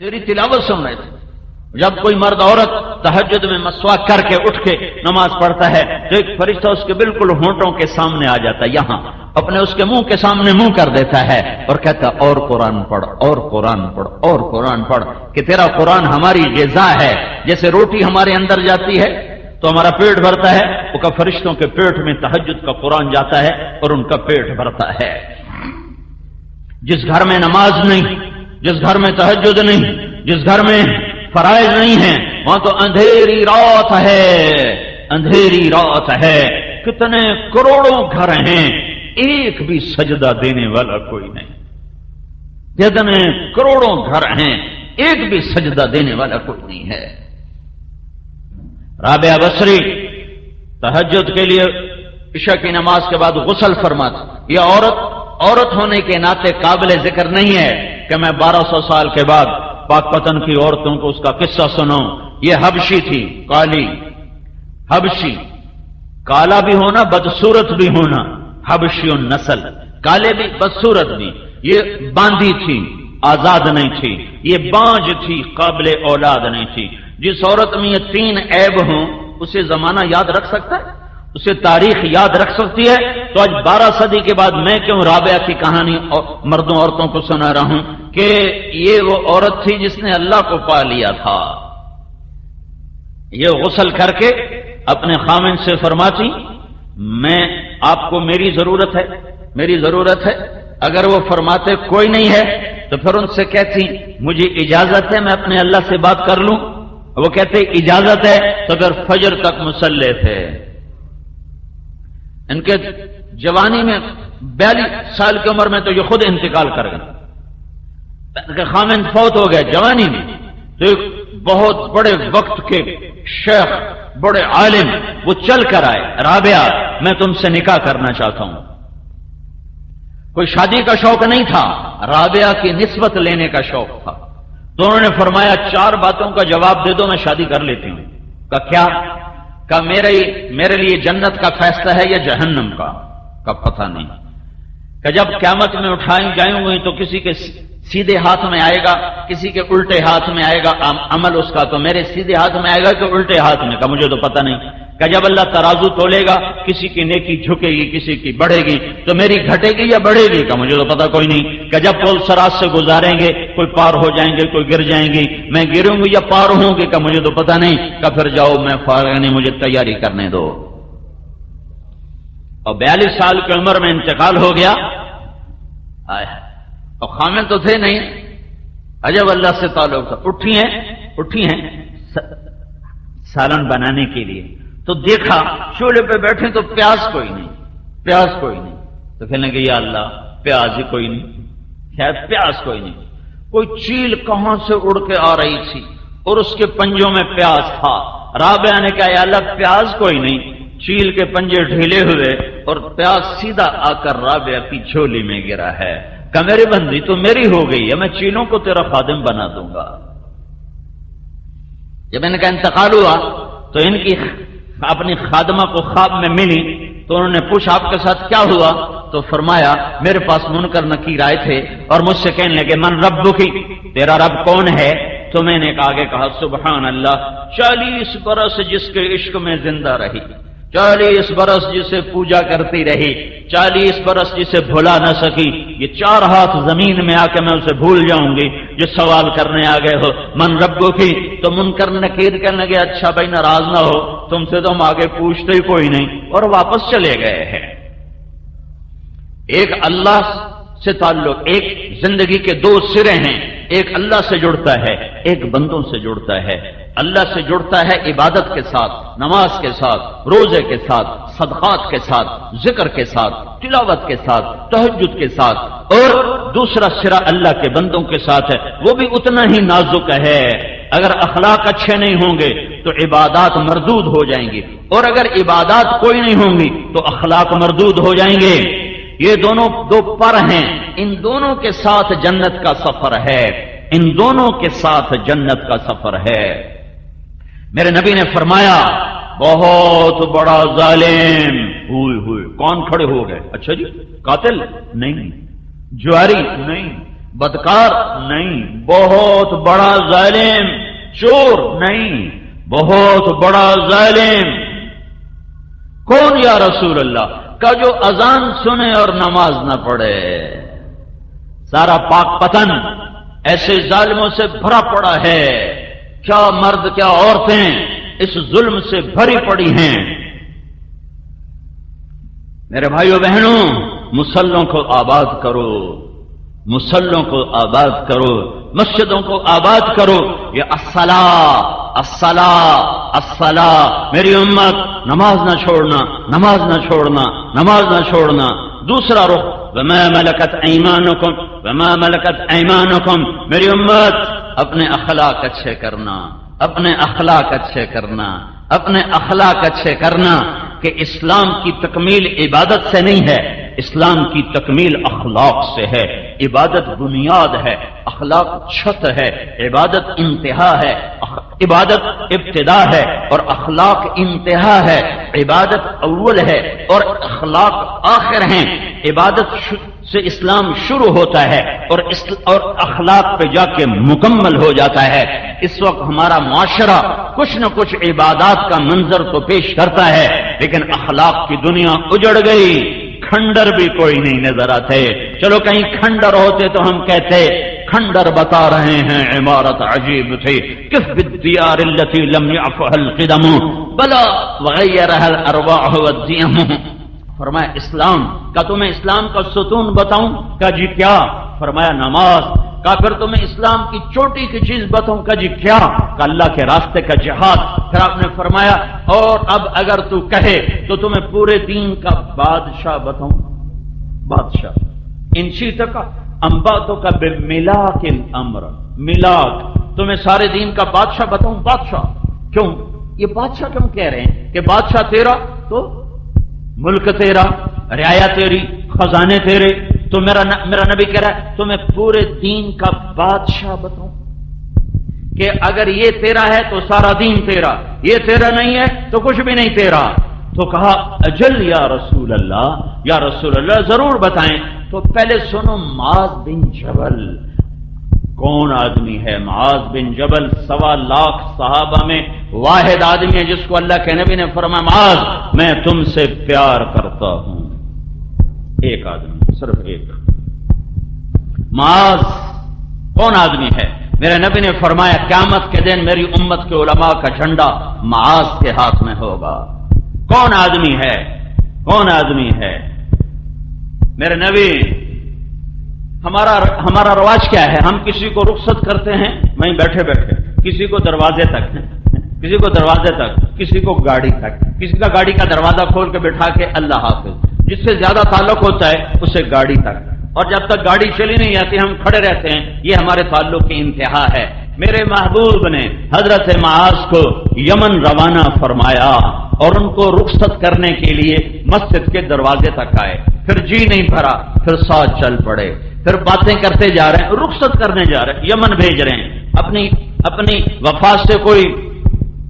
تیری تلاوت سن رہے تھے. جب کوئی مرد عورت تہجد میں مسواک کر کے اٹھ کے نماز پڑھتا ہے تو ایک فرشتہ اس کے بالکل ہونٹوں کے سامنے آ جاتا ہے, یہاں اپنے اس کے منہ کے سامنے منہ کر دیتا ہے اور کہتا اور قرآن پڑھ, اور قرآن پڑھ, اور قرآن پڑھ, کہ تیرا قرآن ہماری غذا ہے. جیسے روٹی ہمارے اندر جاتی ہے تو ہمارا پیٹ بھرتا ہے, وہ کا فرشتوں کے پیٹ میں تہجد کا قرآن جاتا ہے اور ان کا پیٹ بھرتا ہے. جس گھر میں نماز نہیں, جس گھر میں تہجد نہیں, جس گھر میں فرائض نہیں ہیں, وہاں تو اندھیری رات ہے, اندھیری رات ہے. کتنے کروڑوں گھر ہیں, ایک بھی سجدہ دینے والا کوئی نہیں. کتنے کروڑوں گھر ہیں, ایک بھی سجدہ دینے والا کوئی نہیں ہے. رابعہ بصری تہجد کے لیے عشاء کی نماز کے بعد غسل فرماتی. یہ عورت ہونے کے ناطے قابل ذکر نہیں ہے کہ میں 1200 سال کے بعد پاک پتن کی عورتوں کو اس کا قصہ سناؤں. یہ حبشی تھی, کالی حبشی, کالا بھی ہونا بدصورت بھی ہونا, حبشی النسل, کالے بھی بدصورت بھی. یہ باندھی تھی, آزاد نہیں تھی, یہ بانج تھی, قابل اولاد نہیں تھی. جس عورت میں یہ 3 عیب ہوں اسے زمانہ یاد رکھ سکتا ہے, اسے تاریخ یاد رکھ سکتی ہے. تو آج 12 صدی کے بعد میں کیوں رابعہ کی کہانی مردوں عورتوں کو سنا رہا ہوں کہ یہ وہ عورت تھی جس نے اللہ کو پا لیا تھا. یہ غسل کر کے اپنے خامن سے فرماتی میں آپ کو میری ضرورت ہے, میری ضرورت ہے. اگر وہ فرماتے کوئی نہیں ہے تو پھر ان سے کہتی مجھے اجازت ہے میں اپنے اللہ سے بات کر لوں. وہ کہتے اجازت ہے تو پھر فجر تک مصلی تھے. ان کے جوانی میں 42 سال کی عمر میں تو یہ خود انتقال کر گئے. ان کے خامن فوت ہو گئے جوانی میں. تو ایک بہت بڑے وقت کے شیخ, بڑے عالم, وہ چل کر آئے, رابعہ میں تم سے نکاح کرنا چاہتا ہوں. کوئی شادی کا شوق نہیں تھا, رابعہ کی نسبت لینے کا شوق تھا. تو انہوں نے فرمایا 4 باتوں کا جواب دے دو میں شادی کر لیتی ہوں. کہا کیا؟ کہا میرے لیے جنت کا فیصلہ ہے یا جہنم کا پتہ نہیں. کہ جب قیامت میں اٹھائیں جائیں گے تو کسی کے سیدھے ہاتھ میں آئے گا, کسی کے الٹے ہاتھ میں آئے گا عمل اس کا, تو میرے سیدھے ہاتھ میں آئے گا کہ الٹے ہاتھ میں؟ کہ مجھے تو پتہ نہیں. کہ جب اللہ ترازو تولے گا کسی کی نیکی جھکے گی کسی کی بڑھے گی, تو میری گھٹے گی یا بڑھے گی؟ کہ مجھے تو پتہ کوئی نہیں. کہ جب پول سراج سے گزاریں گے کوئی پار ہو جائیں گے کوئی گر جائیں گی, میں گروں گی یا پار ہوں گی؟ کہ مجھے تو پتہ نہیں. کہ پھر جاؤ میں فارغ نہیں, مجھے تیاری کرنے دو. اور 42 سال کی عمر میں انتقال ہو گیا. اور خامن تو تھے نہیں, عجب اللہ سے تعلق تھا. اٹھی ہیں سالن بنانے کے لیے, تو دیکھا چولہے پہ بیٹھے تو پیاز کوئی نہیں. تو کہنے کہ یا اللہ پیاز ہی کوئی نہیں, شاید پیاز کوئی نہیں. کوئی چیل کہاں سے اڑ کے آ رہی تھی اور اس کے پنجوں میں پیاز تھا. رابعہ نے کہا یا اللہ پیاز کوئی نہیں. چیل کے پنجے ڈھیلے ہوئے اور پیاز سیدھا آ کر رابعہ کی جھولی میں گرا ہے. کہ میری بندی تو میری ہو گئی ہے, میں چیلوں کو تیرا خادم بنا دوں گا. جب ان کا انتقال ہوا تو ان کی اپنی خادمہ کو خواب میں ملی, تو انہوں نے پوچھا آپ کے ساتھ کیا ہوا؟ تو فرمایا میرے پاس منکر نکیر آئے تھے اور مجھ سے کہنے لگے من ربکی, تیرا رب کون ہے؟ تو میں نے آگے کہا سبحان اللہ, 40 برس جس کے عشق میں زندہ رہی, 40 برس جسے پوجا کرتی رہی, 40 برس جسے بھلا نہ سکی, یہ 4 ہاتھ زمین میں آ کے میں اسے بھول جاؤں گی جو سوال کرنے آ گئے ہو. من ربو کی, تو منکر نکیر کہنے لگے اچھا بھائی ناراض نہ ہو, تم سے تو ہم آگے پوچھتے ہی کوئی نہیں, اور واپس چلے گئے ہیں. ایک اللہ سے تعلق, ایک زندگی کے 2 سرے ہیں, ایک اللہ سے جڑتا ہے ایک بندوں سے جڑتا ہے. اللہ سے جڑتا ہے عبادت کے ساتھ, نماز کے ساتھ, روزے کے ساتھ, صدقات کے ساتھ, ذکر کے ساتھ, تلاوت کے ساتھ, تہجد کے ساتھ. اور دوسرا سرا اللہ کے بندوں کے ساتھ ہے, وہ بھی اتنا ہی نازک ہے. اگر اخلاق اچھے نہیں ہوں گے تو عبادات مردود ہو جائیں گی, اور اگر عبادات کوئی نہیں ہوں گی تو اخلاق مردود ہو جائیں گے. یہ دونوں 2 پر ہیں, ان دونوں کے ساتھ جنت کا سفر ہے, ان دونوں کے ساتھ جنت کا سفر ہے. میرے نبی نے فرمایا بہت بڑا ظالم ہوئے کون کھڑے ہو گئے؟ اچھا جی قاتل نہیں, جواری نہیں, بدکار نہیں، بہت بڑا ظالم، چور نہیں، بہت بڑا ظالم۔ کون یا رسول اللہ؟ کا جو اذان سنے اور نماز نہ پڑھے۔ سارا پاک پتن ایسے ظالموں سے بھرا پڑا ہے، کیا مرد کیا عورتیں اس ظلم سے بھری پڑی ہیں۔ میرے بھائیوں بہنوں، مصلوں کو آباد کرو، مصلوں کو آباد کرو، مسجدوں کو آباد کرو۔ یہ الصلاۃ الصلاۃ الصلاۃ، میری امت نماز نہ چھوڑنا، نماز نہ چھوڑنا، نماز نہ چھوڑنا۔ دوسرا رخ وما ملکت ایمانکم، وما ملکت ایمانکم، میری امت اپنے اخلاق اچھے کرنا، اپنے اخلاق اچھے کرنا، اپنے اخلاق اچھے کرنا۔ کہ اسلام کی تکمیل عبادت سے نہیں ہے، اسلام کی تکمیل اخلاق سے ہے۔ عبادت بنیاد ہے، اخلاق چھت ہے۔ عبادت انتہا ہے، عبادت ابتدا ہے، اور اخلاق انتہا ہے۔ عبادت اول ہے اور اخلاق آخر ہیں۔ عبادت سے اسلام شروع ہوتا ہے اور اخلاق پہ جا کے مکمل ہو جاتا ہے۔ اس وقت ہمارا معاشرہ کچھ نہ کچھ عبادات کا منظر تو پیش کرتا ہے، لیکن اخلاق کی دنیا اجڑ گئی۔ کھنڈر بھی کوئی نہیں نظر آتے۔ چلو کہیں کھنڈر ہوتے تو ہم کہتے کھنڈر بتا رہے ہیں عمارت عجیب تھی، کف بالدیار التي لم يعفها القدم بلا وغيرها الارواح والذيم۔ فرمایا اسلام کا تمہیں اسلام کا ستون بتاؤں؟ کہا جی کیا؟ فرمایا نماز۔ کہا پھر تمہیں اسلام کی چوٹی کی چیز بتاؤں؟ کہا جی کیا؟ کہا اللہ کے راستے کا جہاد۔ پھر آپ نے فرمایا اور اب اگر تو کہے تو تمہیں پورے دین کا بادشاہ بتاؤں؟ بادشاہ ان شئت انباتک بملاک الامر، ملاک، تمہیں سارے دین کا بادشاہ بتاؤں؟ بادشاہ کیوں؟ یہ بادشاہ کیوں کہہ رہے ہیں کہ بادشاہ تیرا تو ملک تیرا، رعایا تیری، خزانے تیرے، تو میرا نبی کہہ رہا ہے تمہیں پورے دین کا بادشاہ بتاؤں کہ اگر یہ تیرا ہے تو سارا دین تیرا، یہ تیرا نہیں ہے تو کچھ بھی نہیں تیرا۔ تو کہا اجل یا رسول اللہ، یا رسول اللہ ضرور بتائیں۔ تو پہلے سنو معاذ بن جبل کون آدمی ہے؟ معاذ بن جبل 1.25 لاکھ صحابہ میں واحد آدمی ہے جس کو اللہ کے نبی نے فرمایا معاذ میں تم سے پیار کرتا ہوں۔ ایک آدمی، صرف ایک۔ معاذ کون آدمی ہے؟ میرے نبی نے فرمایا قیامت کے دن میری امت کے علماء کا جھنڈا معاذ کے ہاتھ میں ہوگا۔ کون آدمی ہے؟ کون آدمی ہے؟ میرے نبی، ہمارا رواج کیا ہے؟ ہم کسی کو رخصت کرتے ہیں وہیں بیٹھے بیٹھے، کسی کو دروازے تک، کسی کو دروازے تک، کسی کو گاڑی تک، کسی کا گاڑی کا دروازہ کھول کے بٹھا کے اللہ حافظ۔ جس سے زیادہ تعلق ہوتا ہے اسے گاڑی تک، اور جب تک گاڑی چلی نہیں جاتی ہم کھڑے رہتے ہیں۔ یہ ہمارے تعلق کی انتہا ہے۔ میرے محبوب نے حضرت معاذ کو یمن روانہ فرمایا اور ان کو رخصت کرنے کے لیے مسجد کے دروازے تک آئے۔ پھر جی نہیں بھرا، پھر ساتھ چل پڑے، پھر باتیں کرتے جا رہے ہیں، رخصت کرنے جا رہے ہیں، یمن بھیج رہے ہیں اپنی وفات سے کوئی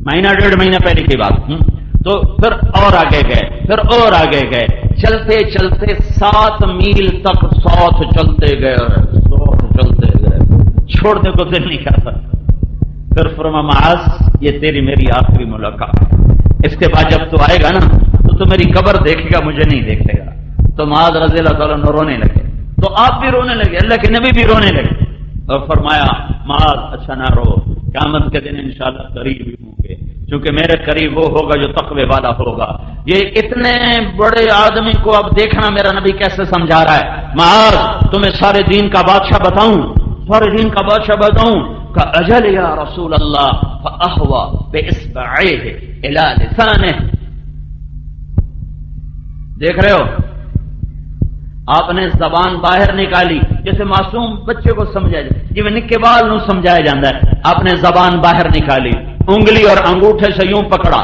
مہینہ 1.5 مہینہ پہلے کی بات۔ تو پھر اور آگے گئے، پھر اور آگے گئے، چلتے چلتے 7 میل تک ساتھ چلتے گئے، چلتے گئے، چھوڑنے کو دل نہیں کرتا۔ پھر فرمایا معاذ یہ تیری میری آخری ملاقات، اس کے بعد جب تو آئے گا نا تو میری قبر دیکھے گا، مجھے نہیں دیکھے گا۔ تو معاذ رضی اللہ تعالیٰ عنہ رونے لگے، تو آپ بھی رونے لگے، اللہ کے نبی بھی رونے لگے، اور فرمایا معاذ اچھا نہ رو، قیامت کے دن انشاءاللہ قریب ہی ہوں گے، کیونکہ میرے قریب وہ ہوگا جو تقوی والا ہوگا۔ یہ اتنے بڑے آدمی کو اب دیکھنا میرا نبی کیسے سمجھا رہا ہے۔ معاذ تمہیں سارے دین کا بادشاہ بتاؤں؟ سارے دین کا بادشاہ بتاؤں؟ کہ اجل یا رسول اللہ، فاہوى باصبعيه الى لسانه۔ دیکھ رہے ہو، آپ نے زبان باہر نکالی، جیسے معصوم بچے کو سمجھایا جائے، جی میں نکے بال نو سمجھایا جاتا ہے۔ آپ نے زبان باہر نکالی، انگلی اور انگوٹھے سے یوں پکڑا،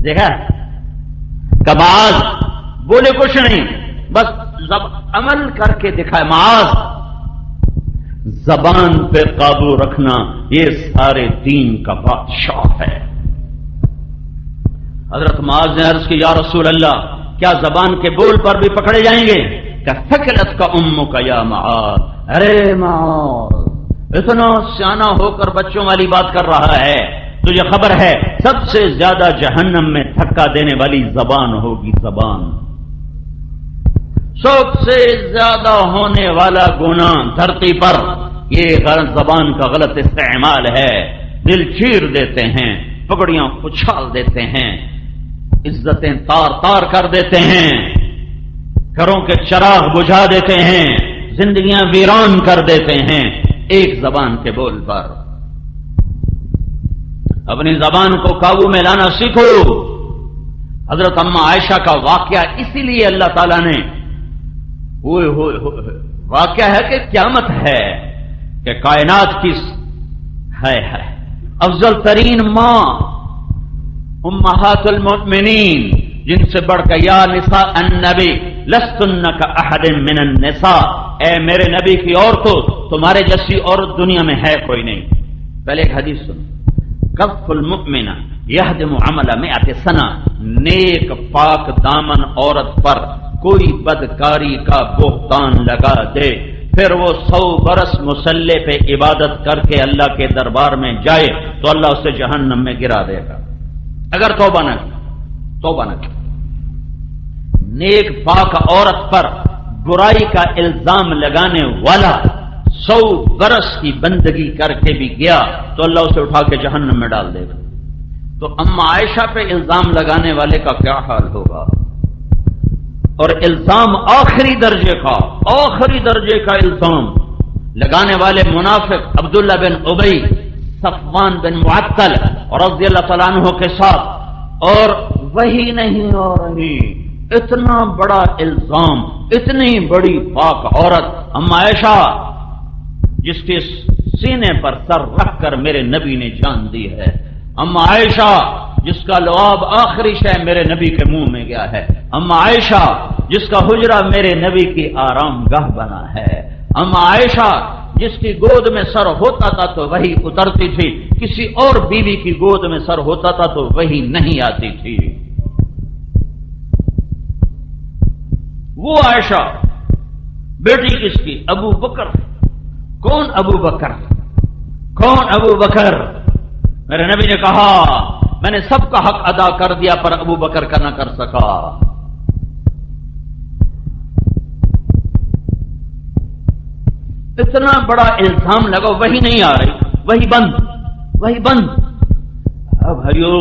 دیکھا کہ معاذ بولے کچھ نہیں، بس عمل کر کے دکھائے۔ معاذ زبان پہ قابو رکھنا یہ سارے دین کا بادشاہ ہے۔ حضرت معاذ نے عرض کی یا رسول اللہ کیا زبان کے بول پر بھی پکڑے جائیں گے؟ کہ ثقلت کا امک یا معاذ، ارے معاذ اتنا سیانا ہو کر بچوں والی بات کر رہا ہے، تجھے خبر ہے سب سے زیادہ جہنم میں دھکا دینے والی زبان ہوگی، زبان سب سے زیادہ ہونے والا گناہ دھرتی پر یہ زبان کا غلط استعمال ہے۔ دل چیر دیتے ہیں، پگڑیاں اچھال دیتے ہیں، عزتیں تار تار کر دیتے ہیں، گھروں کے چراغ بجھا دیتے ہیں، زندگیاں ویران کر دیتے ہیں ایک زبان کے بول پر۔ اپنی زبان کو قابو میں لانا سیکھو۔ حضرت اما عائشہ کا واقعہ اسی لیے اللہ تعالیٰ نے واقعہ ہے کہ قیامت ہے کہ کائنات کی ہے افضل ترین ماں امہات المؤمنین، جن سے بڑھ کر یا نساء النبی لستن کاحد من النساء، اے میرے نبی کی عورتوں تمہارے جیسی عورت دنیا میں ہے کوئی نہیں۔ پہلے ایک حدیث سن، کف المؤمن یہدم عمل مئۃ سنہ، نیک پاک دامن عورت پر کوئی بدکاری کا بہتان لگا دے پھر وہ 100 برس مصلی پہ عبادت کر کے اللہ کے دربار میں جائے تو اللہ اسے جہنم میں گرا دے گا، اگر توبہ نہ کی۔ نیک پاک عورت پر برائی کا الزام لگانے والا 100 برس کی بندگی کر کے بھی گیا تو اللہ اسے اٹھا کے جہنم میں ڈال دے گا۔ تو اما عائشہ پہ الزام لگانے والے کا کیا حال ہوگا؟ اور الزام آخری درجے کا الزام لگانے والے منافق عبداللہ بن ابی، صفوان بن معطل رضی اللہ تعالیٰ عنہ کے ساتھ، اور وہی نہیں ہو رہی، اتنا بڑا الزام، اتنی بڑی پاک عورت اما عائشہ جس کے سینے پر سر رکھ کر میرے نبی نے جان دی ہے، اما عائشہ جس کا لعاب آخری شے میرے نبی کے منہ میں گیا ہے، اما عائشہ جس کا حجرہ میرے نبی کی آرام گاہ بنا ہے، اما عائشہ جس کی گود میں سر ہوتا تھا تو وہی اترتی تھی، کسی اور بیوی کی گود میں سر ہوتا تھا تو وہی نہیں آتی تھی۔ وہ عائشہ بیٹی کس کی؟ ابو بکر۔ کون ابو بکر؟ میرے نبی نے کہا میں نے سب کا حق ادا کر دیا پر ابو بکر کا نہ کر سکا۔ اتنا بڑا الزام لگا، وہی نہیں آ رہی، وہی بند۔ اب بھائیو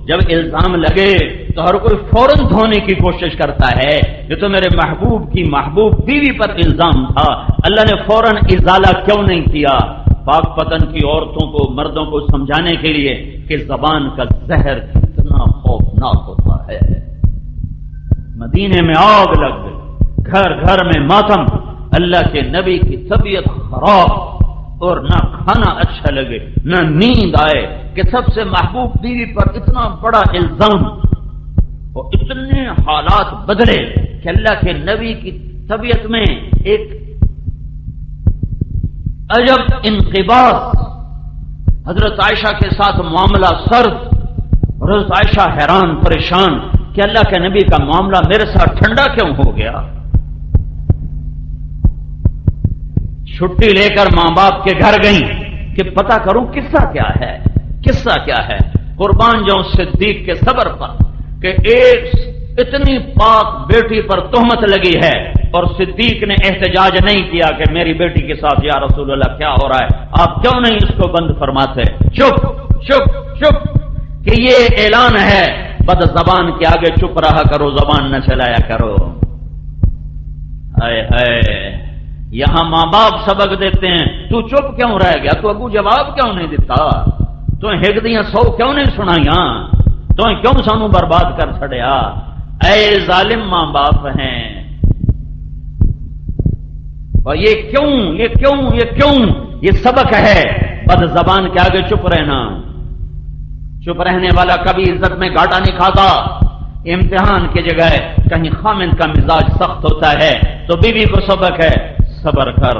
جب الزام لگے تو ہر کوئی فوراً دھونے کی کوشش کرتا ہے، یہ تو میرے محبوب کی محبوب بیوی پر الزام تھا، اللہ نے فوراً ازالہ کیوں نہیں کیا؟ پاک پتن کی عورتوں کو، مردوں کو سمجھانے کے لیے کہ زبان کا زہر کتنا خوفناک ہوتا ہے۔ مدینے میں آگ لگ گئی، گھر گھر میں ماتم، اللہ کے نبی کی طبیعت خراب اور نہ کھانا اچھا لگے نہ نیند آئے کہ سب سے محبوب بیوی پر اتنا بڑا الزام، اور اتنے حالات بدلے کہ اللہ کے نبی کی طبیعت میں ایک عجب انقباض، حضرت عائشہ کے ساتھ معاملہ سرد، حضرت عائشہ حیران پریشان کہ اللہ کے نبی کا معاملہ میرے ساتھ ٹھنڈا کیوں ہو گیا؟ چھٹی لے کر ماں باپ کے گھر گئیں کہ پتہ کروں قصہ کیا ہے۔ قربان جاؤں صدیق کے صبر پر کہ ایک اتنی پاک بیٹی پر تہمت لگی ہے اور صدیق نے احتجاج نہیں کیا کہ میری بیٹی کے ساتھ یا رسول اللہ کیا ہو رہا ہے، آپ کیوں نہیں اس کو بند فرماتے؟ چپ کہ یہ اعلان ہے، بد زبان کے آگے چپ رہا کرو، زبان نہ چلایا کرو۔ یہاں ماں باپ سبق دیتے ہیں، تو چپ کیوں رہ گیا؟ تو ابو جواب کیوں نہیں دیتا؟ تو ہگدیاں 100 کیوں نہیں سنائیاں؟ تو کیوں سانو برباد کر چھڑیا؟ اے ظالم ماں باپ ہیں، اور یہ کیوں یہ سبق ہے بد زبان کے آگے چپ رہنا۔ چپ رہنے والا کبھی عزت میں گھاٹا نہیں کھاتا۔ امتحان کی جگہ کہیں خامند کا مزاج سخت ہوتا ہے تو بیوی کو سبق ہے، صبر کر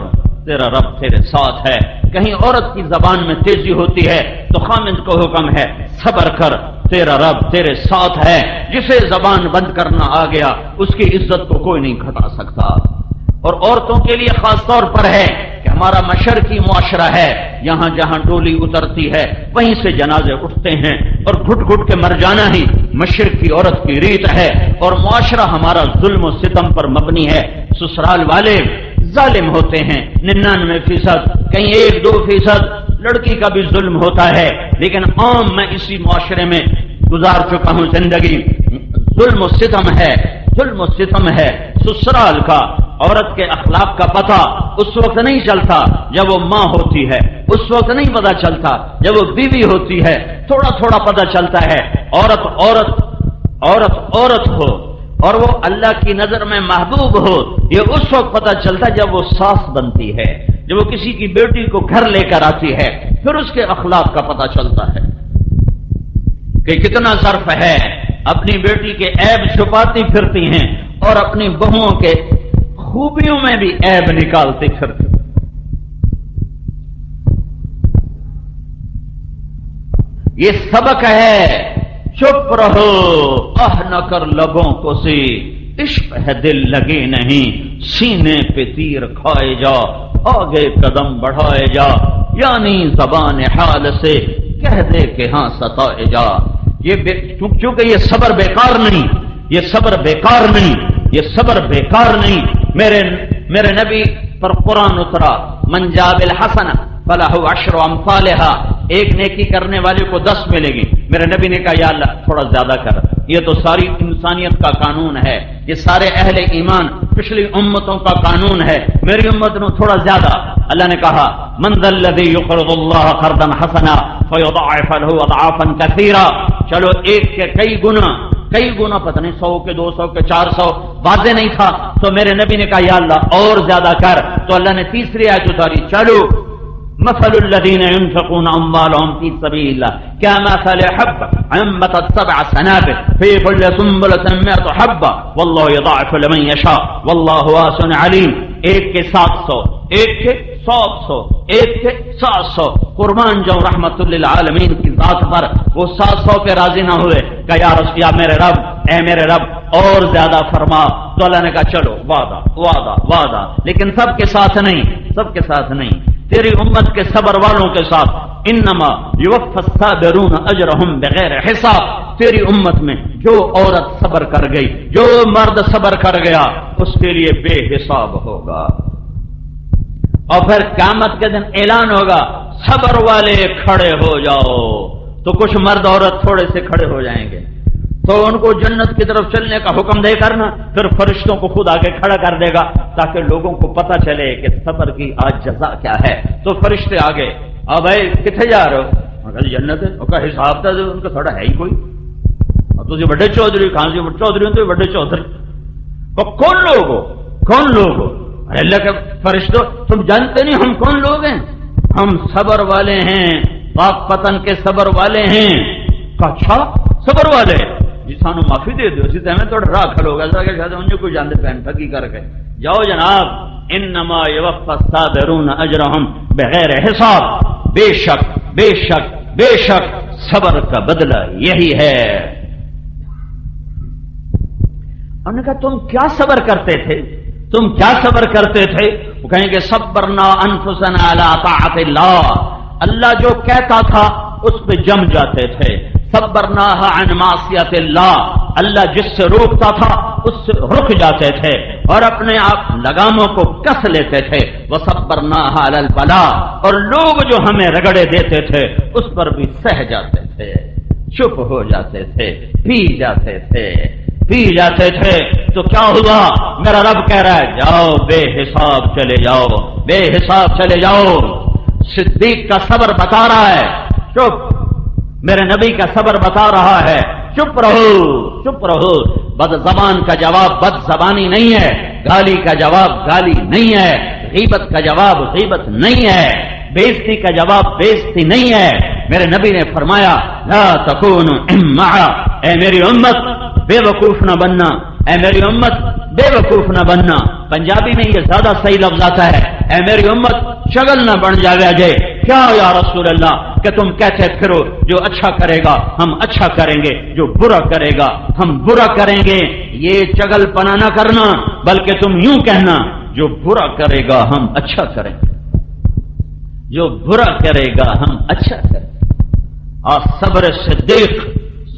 تیرا رب تیرے ساتھ ہے۔ کہیں عورت کی زبان میں تیزی ہوتی ہے تو خامند کو حکم ہے، صبر کر تیرا رب تیرے ساتھ ہے۔ جسے زبان بند کرنا آ گیا اس کی عزت کو کوئی نہیں گھٹا سکتا۔ اور عورتوں کے لیے خاص طور پر ہے کہ ہمارا مشرقی معاشرہ ہے، یہاں جہاں ڈولی اترتی ہے وہیں سے جنازے اٹھتے ہیں، اور گھٹ گھٹ کے مر جانا ہی مشرقی عورت کی ریت ہے، اور معاشرہ ہمارا ظلم و ستم پر مبنی ہے۔ سسرال والے ظالم ہوتے ہیں 99%، کہیں 1-2% لڑکی کا بھی ظلم ہوتا ہے، لیکن عام میں اسی معاشرے میں گزار چکا ہوں زندگی۔ ظلم و ستم ہے، ظلم و ستم ہے۔ سسرال کا عورت کے اخلاق کا پتہ اس وقت نہیں چلتا جب وہ ماں ہوتی ہے، اس وقت نہیں پتہ چلتا جب وہ بیوی ہوتی ہے، تھوڑا تھوڑا پتہ چلتا ہے۔ عورت عورت عورت عورت ہو اور وہ اللہ کی نظر میں محبوب ہو، یہ اس وقت پتہ چلتا جب وہ ساس بنتی ہے، جب وہ کسی کی بیٹی کو گھر لے کر آتی ہے، پھر اس کے اخلاق کا پتہ چلتا ہے کہ کتنا ظرف ہے۔ اپنی بیٹی کے عیب چھپاتی پھرتی ہیں اور اپنی بہوؤں کے خوبیوں میں بھی عیب نکالتی پھرتی۔ یہ سبق ہے، چپ رہو، نہ کر لبوں کو سی، عشق ہے دل لگے نہیں، سینے پہ تیر کھائے جا، آگے قدم بڑھائے جا، یعنی زبان حال سے کہہ دے کہ ہاں ستائے جا۔ چونکہ یہ صبر بیکار نہیں، یہ صبر بیکار نہیں، یہ صبر بیکار نہیں۔ میرے نبی پر قرآن اترا، من جاء بالحسنہ فلہ عشر امثالھا، ایک نیکی کرنے والے کو 10 ملے گی۔ میرے نبی نے کہا یا اللہ تھوڑا زیادہ کر، یہ تو ساری انسانیت کا قانون ہے، یہ سارے اہل ایمان پچھلی امتوں کا قانون ہے، میری امت نے تھوڑا زیادہ۔ اللہ نے کہا من ذا الذی یقرض اللہ قرضا حسنا فیضاعف له اضعافا کثیرا، چلو ایک کے کئی گنا پتہ نہیں 100 کے 200 کے 400، واضح نہیں تھا تو میرے نبی نے کہا یا اللہ اور زیادہ کر، تو اللہ نے تیسری آیت اتاری، چلو مثل الذين ينفقون اموالهم في سبيل الله كمثل حبة انبتت 7 سنابل في كل سنبلة 100 حبة والله يضاعف لمن يشاء والله واسع عليم۔ ایک کے 700، ایک کے 700، ایک کے 700، قربان جاؤں رحمت للعالمین کی ذات پر، وہ 700 پہ راضی نہ ہوئے کہ یا رسول یا میرے رب، اے میرے رب اور زیادہ فرما، تو اللہ نے کہا چلو وعدہ وعدہ وعدہ، لیکن سب کے ساتھ نہیں، سب کے ساتھ نہیں، تیری امت کے صبر والوں کے ساتھ۔ انما یوفی الصابرون اجرہم بغیر حساب، تیری امت میں جو عورت صبر کر گئی، جو مرد صبر کر گیا، اس کے لیے بے حساب ہوگا۔ اور پھر قیامت کے دن اعلان ہوگا صبر والے کھڑے ہو جاؤ، تو کچھ مرد عورت تھوڑے سے کھڑے ہو جائیں گے، تو ان کو جنت کی طرف چلنے کا حکم دے کرنا، پھر فرشتوں کو خود آگے کھڑا کر دے گا تاکہ لوگوں کو پتہ چلے کہ صبر کی آج جزا کیا ہے۔ تو فرشتے آگے، بھائی کتنے جا رہے ہو؟ جنت ہے، ان کا حساب تھا ان کا تھوڑا ہے ہی کوئی، تو بڑے چودھری کہاں سے چودھری تو بڑے چودھری، کون لوگ ہو؟ کون لوگ ہو؟ ارے اللہ کے فرشتوں تم جانتے نہیں ہم کون لوگ ہیں؟ ہم صبر والے ہیں، پاک پتن کے صبر والے ہیں۔ اچھا صبر والے جی سانو معافی دے دو، اسی طرح تھوڑا راہ کھڑو گا کہ شاید انجو کوئی جاندے پہن ٹھگی کر کے جاؤ جناب۔ انما یوفی الصابرون اجرہم بغیر حساب، بے شک بے شک بے شک صبر کا بدلہ یہی ہے۔ انہوں نے کہا تم کیا صبر کرتے تھے؟ تم کیا صبر کرتے تھے؟ وہ کہیں گے صبرنا انفسنا علی طاعت اللہ، اللہ جو کہتا تھا اس پہ جم جاتے تھے۔ صبرناها عن معصیت اللہ، اللہ جس سے روکتا تھا اس سے رک جاتے تھے اور اپنے آپ لگاموں کو کس لیتے تھے۔ وصبرناها علی البلاء، اور لوگ جو ہمیں رگڑے دیتے تھے اس پر بھی سہ جاتے تھے، چپ ہو جاتے تھے، پی جاتے تھے پی جاتے تھے۔ تو کیا ہوا؟ میرا رب کہہ رہا ہے جاؤ بے حساب چلے جاؤ، بے حساب چلے جاؤ۔ صدیق کا صبر بتا رہا ہے چپ، میرے نبی کا صبر بتا رہا ہے چپ رہو چپ رہو۔ بد زبان کا جواب بد زبانی نہیں ہے، گالی کا جواب گالی نہیں ہے، غیبت کا جواب غیبت نہیں ہے، بےزتی کا جواب بےزتی نہیں ہے۔ میرے نبی نے فرمایا لا تکونوا امعا، اے میری امت بے وقوف نہ بننا، اے میری امت بے وقوف نہ بننا۔ پنجابی میں یہ زیادہ صحیح لفظ آتا ہے، اے میری امت شغل نہ بن جاوے جے۔ کیا یا رسول اللہ کہ تم کہتے پھرو جو اچھا کرے گا ہم اچھا کریں گے، جو برا کرے گا ہم برا کریں گے۔ یہ چگل پنا نہ کرنا، بلکہ تم یوں کہنا جو برا کرے گا ہم اچھا کریں گے، جو برا کرے گا ہم اچھا کریں گے۔ اور صبر صدیق،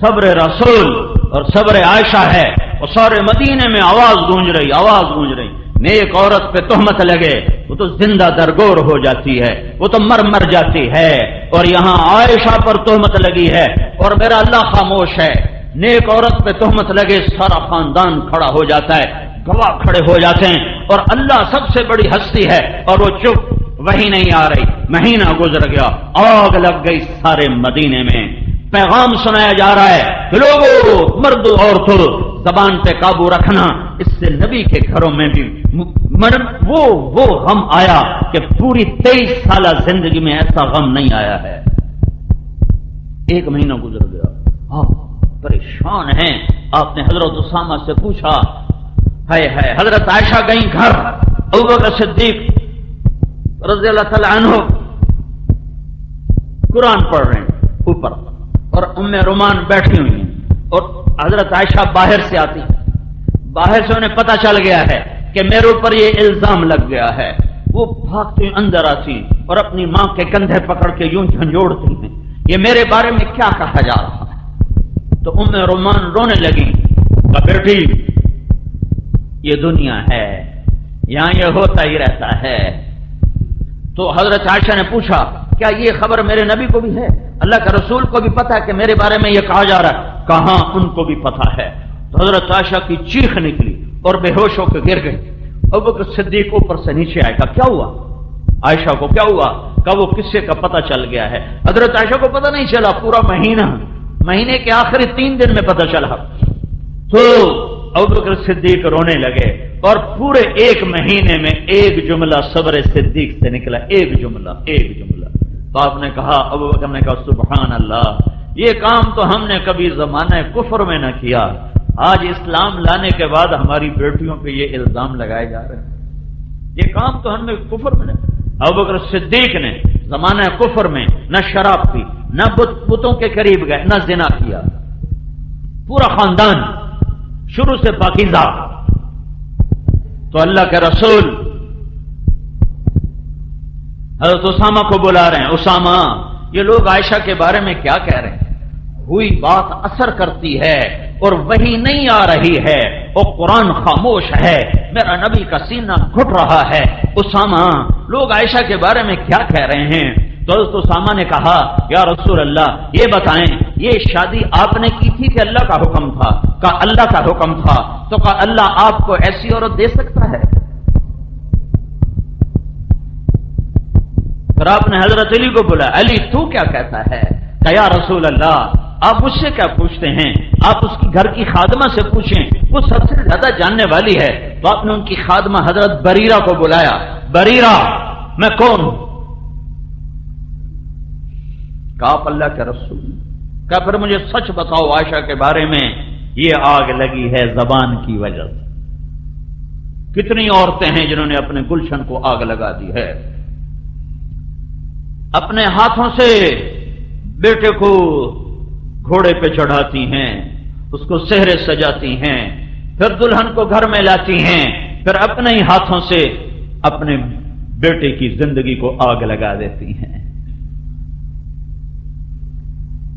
صبر رسول اور صبر عائشہ ہے، اور سارے مدینے میں آواز گونج رہی، نیک عورت پہ تہمت لگے وہ تو زندہ درگور ہو جاتی ہے، وہ تو مر جاتی ہے، اور یہاں عائشہ پر تہمت لگی ہے اور میرا اللہ خاموش ہے۔ نیک عورت پہ تہمت لگے سارا خاندان کھڑا ہو جاتا ہے، گواہ کھڑے ہو جاتے ہیں، اور اللہ سب سے بڑی ہستی ہے اور وہ چپ، وہی نہیں آ رہی۔ مہینہ گزر گیا، آگ لگ گئی سارے مدینے میں۔ پیغام سنایا جا رہا ہے کہ لوگوں، مرد عورتوں، زبان پہ قابو رکھنا، اس سے نبی کے گھروں میں بھی وہ غم آیا کہ پوری 23 سالہ زندگی میں ایسا غم نہیں آیا ہے۔ ایک مہینہ گزر گیا، آپ پریشان ہیں۔ آپ نے حضرت اسامہ سے پوچھا، ہے حضرت عائشہ گئیں گھر، ابوبکر صدیق رضی اللہ تعالی عنہ قرآن پڑھ رہے ہیں اوپر، اور ام رومان بیٹھی ہوئی ہیں، اور حضرت عائشہ باہر سے آتی، باہر سے انہیں پتہ چل گیا ہے کہ میرے اوپر یہ الزام لگ گیا ہے۔ وہ بھاگتی اندر آتی اور اپنی ماں کے کندھے پکڑ کے یوں جھنجھوڑتی ہیں، یہ میرے بارے میں کیا کہا جا رہا ہے؟ تو ام رومان رونے لگی، کہا بیٹی یہ دنیا ہے، یہاں یہ ہوتا ہی رہتا ہے۔ تو حضرت عائشہ نے پوچھا، کیا یہ خبر میرے نبی کو بھی ہے؟ اللہ کے رسول کو بھی پتا ہے کہ میرے بارے میں یہ کہا جا رہا ہے؟ کہاں ان کو بھی پتا ہے۔ تو حضرت عائشہ کی چیخ نکلی اور بے ہوش ہو کے گر گئی۔ ابوبکر صدیق اوپر سے نیچے آئے، کہا کیا ہوا؟ عائشہ کو کیا ہوا؟ کہا وہ قصے کا پتہ چل گیا ہے۔ حضرت عائشہ کو پتہ نہیں چلا، پورا مہینے کے آخری 3 دن میں پتہ چلا۔ تو ابوبکر صدیق رونے لگے، اور پورے 1 مہینے میں ایک جملہ صبر صدیق سے نکلا، ایک جملہ۔ تو آپ نے کہا، ابوبکر نے کہا سبحان اللہ، یہ کام تو ہم نے کبھی زمانہ کفر میں نہ کیا، آج اسلام لانے کے بعد ہماری بیٹیوں پہ یہ الزام لگائے جا رہے ہیں، یہ کام تو ہم نے کفر میں نہ۔ ابوبکر صدیق نے زمانہ کفر میں نہ شراب پی، نہ بتوں کے قریب گئے، نہ زنا کیا، پورا خاندان شروع سے پاکیزہ۔ تو اللہ کے رسول حضرت اسامہ کو بلا رہے ہیں، اسامہ یہ لوگ عائشہ کے بارے میں کیا کہہ رہے ہیں؟ ہوئی بات اثر کرتی ہے اور وہی نہیں آ رہی ہے، اور قرآن خاموش ہے، میرا نبی کا سینہ گھٹ رہا ہے۔ اسامہ لوگ عائشہ کے بارے میں کیا کہہ رہے ہیں؟ تو حضرت اسامہ نے کہا، یا رسول اللہ یہ بتائیں، یہ شادی آپ نے کی تھی کہ اللہ کا حکم تھا؟ کہا اللہ کا حکم تھا۔ تو کہا اللہ آپ کو ایسی عورت دے سکتا ہے؟ پھر آپ نے حضرت علی کو بولا، علی تو کیا کہتا ہے؟ کہ یا رسول اللہ آپ مجھ سے کیا پوچھتے ہیں، آپ اس کی گھر کی خادمہ سے پوچھیں، وہ سب سے زیادہ جاننے والی ہے۔ تو آپ نے ان کی خادمہ حضرت بریرہ کو بلایا، بریرہ میں کون ہوں؟ کہا آپ اللہ کے رسول۔ کہا پھر مجھے سچ بتاؤ، عائشہ کے بارے میں یہ آگ لگی ہے زبان کی وجہ سے۔ کتنی عورتیں ہیں جنہوں نے اپنے گلشن کو آگ لگا دی ہے، اپنے ہاتھوں سے بیٹے کو گھوڑے پہ چڑھاتی ہیں، اس کو سہرے سجاتی ہیں، پھر دلہن کو گھر میں لاتی ہیں، پھر اپنے ہی ہاتھوں سے اپنے بیٹے کی زندگی کو آگ لگا دیتی ہیں۔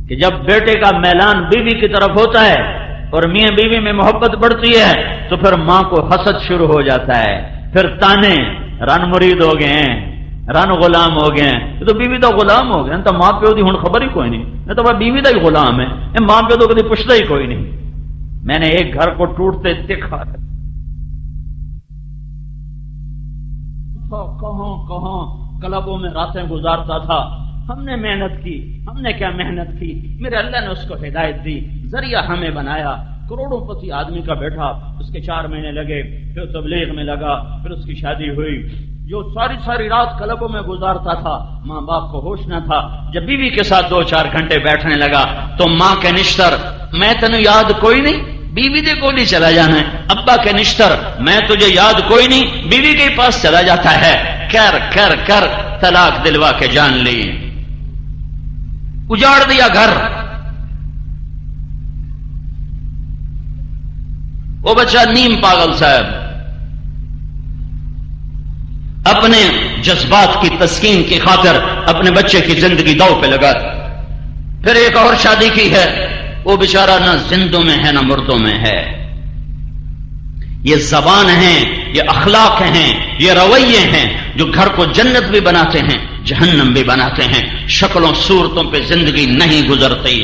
کہ جب بیٹے کا میلان بیوی کی طرف ہوتا ہے اور میاں بیوی میں محبت بڑھتی ہے تو پھر ماں کو حسد شروع ہو جاتا ہے، پھر تانے، رن مرید ہو گئے ہیں، رن غلام ہو گئے ہیں، یہ تو بیوی دا غلام ہو گئے، تو ماں پیو دی ہن خبر ہی کوئی نہیں، نہیں تو بیوی دا ہی غلام ہے، ماں پیو تو کبھی پوچھتا ہی کوئی نہیں۔ میں نے ایک گھر کو ٹوٹتے دیکھا، کہاں کلبوں میں راتیں گزارتا تھا۔ ہم نے محنت کی، ہم نے کیا محنت کی، میرے اللہ نے اس کو ہدایت دی، ذریعہ ہمیں بنایا، کروڑوں پتی آدمی کا بیٹا، اس کے 4 مہینے لگے، پھر تبلیغ میں لگا، پھر اس کی شادی ہوئی۔ جو ساری رات کلبوں میں گزارتا تھا، ماں باپ کو ہوش نہ تھا، جب بیوی کے ساتھ 2-4 گھنٹے بیٹھنے لگا تو ماں کے نشتر، میں تینوں یاد کوئی نہیں، بیوی دے کو نہیں چلا جانا ہے، ابا کے نشتر، میں تجھے یاد کوئی نہیں، بیوی کے پاس چلا جاتا ہے، کر طلاق دلوا کے جان لی، اجاڑ دیا گھر۔ وہ بچہ نیم پاگل صاحب اپنے جذبات کی تسکین کی خاطر اپنے بچے کی زندگی داؤ پہ لگا. پھر ایک اور شادی کی ہے، وہ بیچارہ نہ زندوں میں ہے نہ مردوں میں ہے. یہ زبان ہیں، یہ اخلاق ہیں، یہ رویے ہیں جو گھر کو جنت بھی بناتے ہیں، جہنم بھی بناتے ہیں. شکلوں صورتوں پہ زندگی نہیں گزرتی،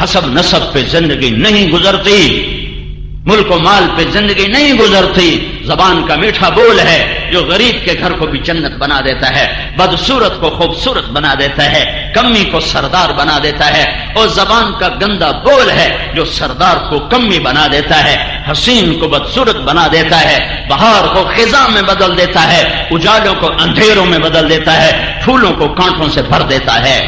حسب نسب پہ زندگی نہیں گزرتی، ملک و مال پہ زندگی نہیں گزرتی. زبان کا میٹھا بول ہے جو غریب کے گھر کو بھی جنت بنا دیتا ہے، بدصورت کو خوبصورت بنا دیتا ہے، کمی کو سردار بنا دیتا ہے. اور زبان کا گندا بول ہے جو سردار کو کمی بنا دیتا ہے، حسین کو بدصورت بنا دیتا ہے، بہار کو خزاں میں بدل دیتا ہے، اجالوں کو اندھیروں میں بدل دیتا ہے، پھولوں کو کانٹوں سے بھر دیتا ہے.